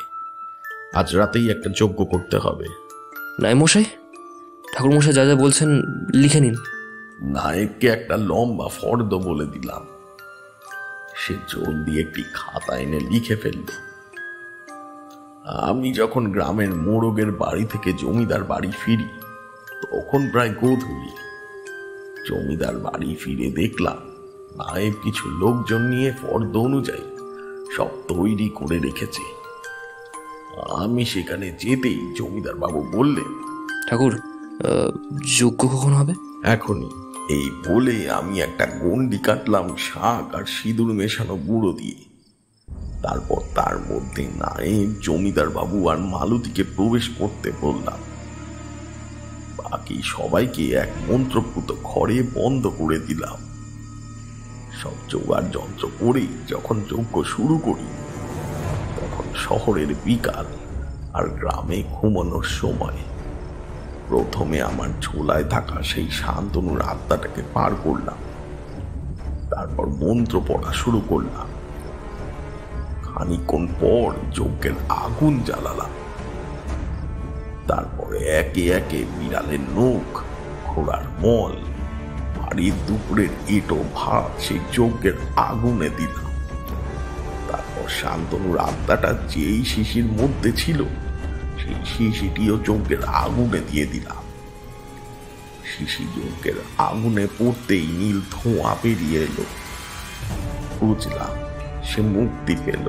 আজ রাতেই একটা যজ্ঞ করতে হবে। নাই মশাই, ঠাকুর মশাই যা যা বলছেন লিখে নিন। নায়েবকে একটা লম্বা ফর্দ বলে দিলাম, সে জলদি একটি খাতা এনে লিখে ফেলল। আমি যখন গ্রামের মোড়কের বাড়ি থেকে জমিদার বাড়ি ফিরি তখন প্রায় গোধূলি। জমিদার বাড়ি ফিরে দেখলাম নায়েব কিছু লোকজন নিয়ে ফর্দ অনুযায়ী সব তৈরি করে রেখেছে। আমি সেখানে যেতেই জমিদার বাবু বললেন, ঠাকুর যজ্ঞ কখন হবে? এখনই। এই বলে আমি একটা গন্ডি কাটলাম শাক আর সিঁদুর মেশানো গুঁড়ো দিয়ে। তারপর তার মধ্যে নায়েব, জমিদার বাবু আর মালতীকে প্রবেশ করতে বললাম। বাকি সবাইকে এক মন্ত্রপুত ঘরে বন্ধ করে দিলাম। সব জোগাড় যন্ত্র করেই যখন যজ্ঞ শুরু করি তখন শহরের বিকাল আর গ্রামে ঘুমানোর সময়। প্রথমে আমার ঝোলায় থাকা সেই শান্তনুর আত্মাটাকে পার করলাম, তারপর মন্ত্র পড়া শুরু করলাম। খানিকক্ষণ পর যজ্ঞের আগুন জ্বালালাম। তারপরে একে একে বিড়ালের নখ, ঘোড়ার মল, বাড়ির দুপুরের এঁটো ভাত সেই যজ্ঞের আগুনে দিলাম। তারপর শান্তনুর আত্মাটা যেই শিশির মধ্যে ছিল সেই শিশিটিও যজ্ঞের আগুনে দিয়ে দিলাম। শিশি যজ্ঞের আগুনে পড়তেই নীল ধোঁয়া বেরিয়ে এলো। বুঝলাম সে মুক্তি পেল।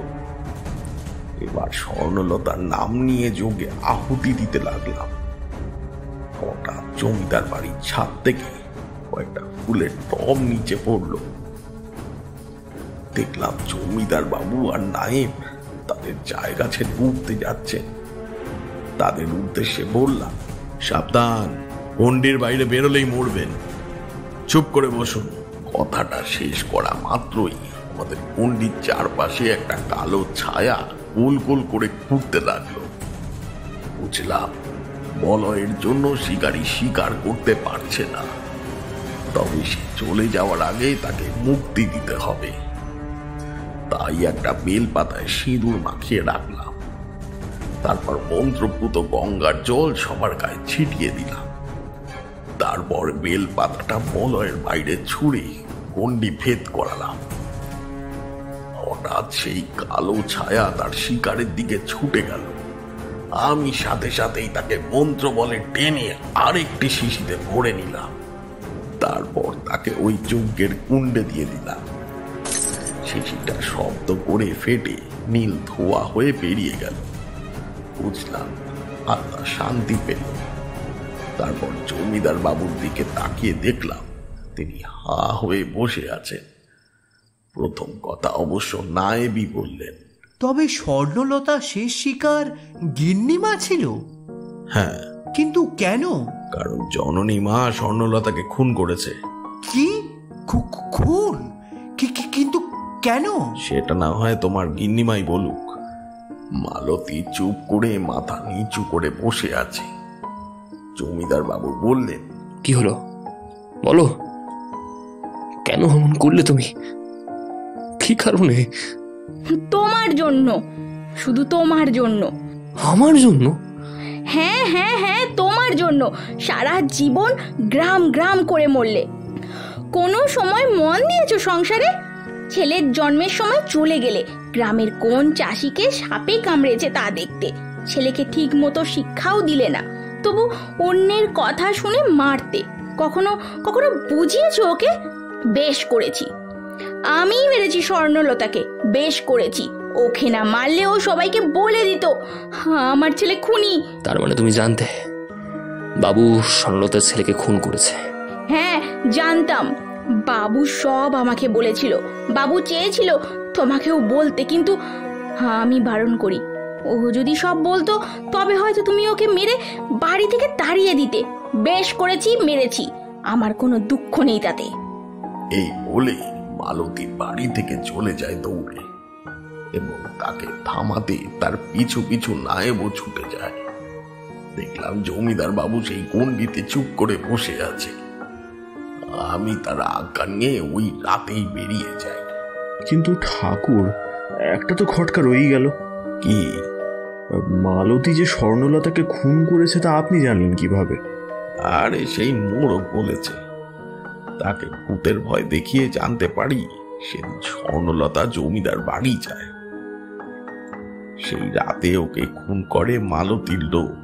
এবার স্বর্ণলতার নাম নিয়ে যোগে আহুতি দিতে লাগলাম। হঠাৎ জমিদার বাড়ির ছাদ থেকে কয়েকটা ফুলের টব নিচে পড়লো। দেখলাম জমিদার বাবু আর নায়েব তাদের জায়গা ছেড়ে উঠতে যাচ্ছেন। তাদের উদ্দেশ্যে বললাম, সাবধান, গন্ডির বাইরে বেরোলেই মরবেন, চুপ করে বসুন। কথাটা শেষ করা মাত্রই আমাদের গন্ডির চারপাশে একটা কালো ছায়া গোল গোল করে ঘুরতে লাগলো। বুঝলাম বলয়ের জন্য শিকারী শিকার করতে পারছে না, তবে সে চলে যাওয়ার আগে তাকে মুক্তি দিতে হবে। তাই একটা বেলপাতায় সিঁদুর মাখিয়ে রাখলাম, তারপর মন্ত্রপুত গঙ্গার জল সবার গায়ে ছিটিয়ে দিলাম। তারপর বেলপাতাটা বলয়ের বাইরে ছুঁড়ে গন্ডি ভেদ করালাম। হঠাৎ সেই কালো ছায়া তার শিকারের দিকে ছুটে গেল। আমি সাথে সাথেই তাকে মন্ত্র বলে টেনে আরেকটি শিশিতে ভরে নিলাম। তারপর তাকে ওই যজ্ঞের কুণ্ডে দিয়ে দিলাম। শিশিটা শব্দ করে ফেটে নীল ধোয়া হয়ে বেরিয়ে গেল। বুঝলাম আত্মা শান্তি পেল। তারপর জমিদার বাবুর দিকে তাকিয়ে দেখলাম তিনি হা হয়ে বসে আছেন। প্রথম কথা অবশ্য নায়েবই বললেন, তবে স্বর্ণলতা শেষ শিকার গিন্নিমা ছিল? হ্যাঁ। কিন্তু কেন? কারণ জননী মা স্বর্ণলতাকে খুন করেছে। কি? খুন? কিন্তু কেন? সেটা না হয় তোমার গিন্নিমাই বলুক। মালতী চুপ করে মাথা নিচু করে বসে আছে। জমিদার বাবু বললেন, কি হলো বলো, কেন এমন করলে তুমি? কি কারণে? তোমার জন্য, শুধু তোমার জন্য। আমার জন্য? হ্যাঁ হ্যাঁ হ্যাঁ, তোমার জন্য। সারা জীবন গ্রাম গ্রাম করে মরলে। কোনো সময় মন দিয়েছো সংসারে? ছেলের জন্মের সময় চলে গেলে, গ্রামের কোন চাষিকে সাপে কামড়েছে তা দেখতে। ছেলেকে ঠিক মতো শিক্ষাও দিলে না, তবু অন্যের কথা শুনে মারতে। কখনো কখনো বুঝিয়েছো ওকে? বেশ করেছি, আমি মেরেছি স্বর্ণলতাকে, বেশ করেছি। ওকে না মারলে ও সবাইকে বলে দিত আমার ছেলে খুনি। তার মানে তুমি জানতে বাবু স্বর্ণলতার ছেলেকে খুন করেছে? হ্যাঁ জানতাম, বাবু সব আমাকে বলেছিল। বাবু চেয়েছিল তোমাকেও বলতে, কিন্তু আমি বারণ করি। ও যদি সব বলতো তবে হয়তো তুমি ওকে মেরে বাড়ি থেকে তাড়িয়ে দিতে। বেশ করেছি, মেরেছি, আমার কোনো দুঃখ নেই তাতে। এই বলে মালতী বাড়ি থেকে চলে যায় দৌড়ে, এবং তাকে থামাতে তার পিছু পিছু নায়েবও ছুটে যায়। দেখলাম জমিদার বাবু সেই গণ্ডিতে চুপ করে বসে আছে। আমি তার আজ্ঞা নিয়ে ওই রাতেই বেরিয়ে যাই। কিন্তু ঠাকুর, একটা তো খটকা রয়েই গেল। কি? মালতী যে স্বর্ণলতাকে খুন করেছে তা আপনি জানলেন কিভাবে? আরে সেই মোড়ক বলেছে। তাকে ভূতের ভয় দেখিয়ে জানতে পারি সেদিন স্বর্ণলতা জমিদার বাড়ি যায়। সেই রাতে ওকে খুন করে মালতীর লোক।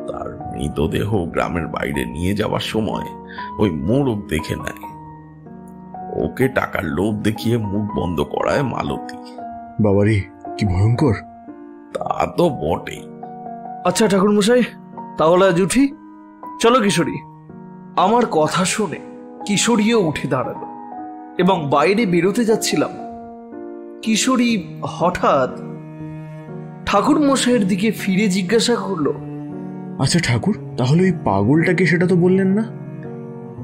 তার মৃতদেহ গ্রামের বাইরে নিয়ে যাওয়ার সময় ওই মোড়ক দেখে নেয়। ওকে টাকার লোভ দেখিয়ে মুখ বন্ধ করায় মালতী। বাবারে, কি ভয়ঙ্কর! তা তো বটেই। আচ্ছা ঠাকুর মশাই, তাহলে আজ উঠি। চলো কিশোরী। আমার কথা শুনে কিশোরীও উঠে দাঁড়ালো এবং বাইরে বেরোতে যাচ্ছিলাম। কিশোরী হঠাৎ ঠাকুর মশাইয়ের দিকে ফিরে জিজ্ঞাসা করলো, আচ্ছা ঠাকুর, তাহলে ওই পাগলটাকে সেটা তো বললেন না?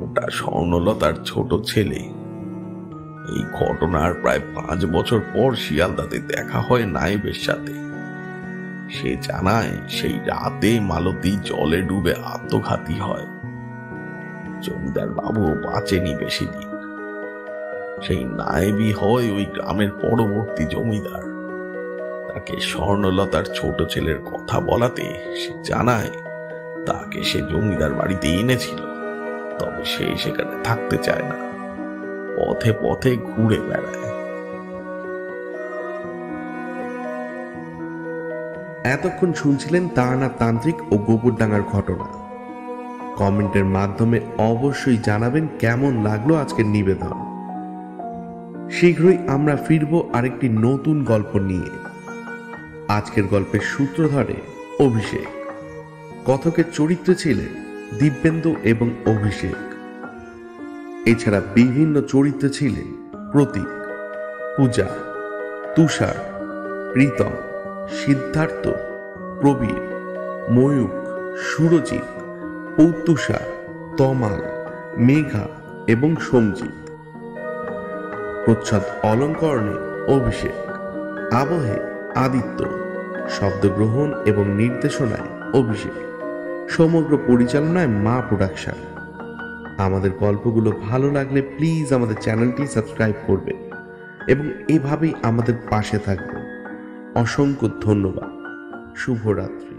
ওটা স্বর্ণলতার ছোট ছেলে। এই ঘটনার প্রায় 5 বছর পর শিয়ালদাতে দেখা হয় নায়েবের সাথে। সে জানায় সেই রাতে মালতী জলে ডুবে আত্মঘাতী হয়। জমিদার বাবু বাঁচেনি বেশি দিন। সেই নায়েবই হয় ওই গ্রামের পরবর্তী জমিদার। তাকে স্বর্ণলতার ছোট ছেলের কথা বলাতে সে জানায় তাকে সে জমিদার বাড়িতে এনেছিল, তবে সে সেখানে থাকতে চায় না, পথে পথে ঘুরে বেড়ায়। এতক্ষণ শুনছিলেন তারানাথ তান্ত্রিক ও গোপুরডাঙ্গার ঘটনা। কমেন্টের মাধ্যমে অবশ্যই জানাবেন কেমন লাগলো আজকের নিবেদন। শীঘ্রই আমরা ফিরব আরেকটি নতুন গল্প নিয়ে। আজকের গল্পের সূত্রধরে অভিষেক, কথকের চরিত্রে ছিলেন দিব্যেন্দু এবং অভিষেক। এছাড়া বিভিন্ন চরিত্রে ছিলেন প্রতীক, পূজা, তুষার, প্রীতম, সিদ্ধার্থ, প্রবীর, ময়ূক, সুরজিৎ, পৌতুষা, তমাল, মেঘা এবং সঞ্জিত। প্রচ্ছদ অলঙ্করণে অভিষেক, আবহে আদিত্য, শব্দগ্রহণ এবং নির্দেশনায় অভিষেক, সমগ্র পরিচালনায় মা প্রোডাকশন। আমাদের গল্পগুলো ভালো লাগলে প্লিজ আমাদের চ্যানেলটি সাবস্ক্রাইব করবেন এবং এভাবেই আমাদের পাশে থাকবেন। অসংখ্য ধন্যবাদ। শুভরাত্রি।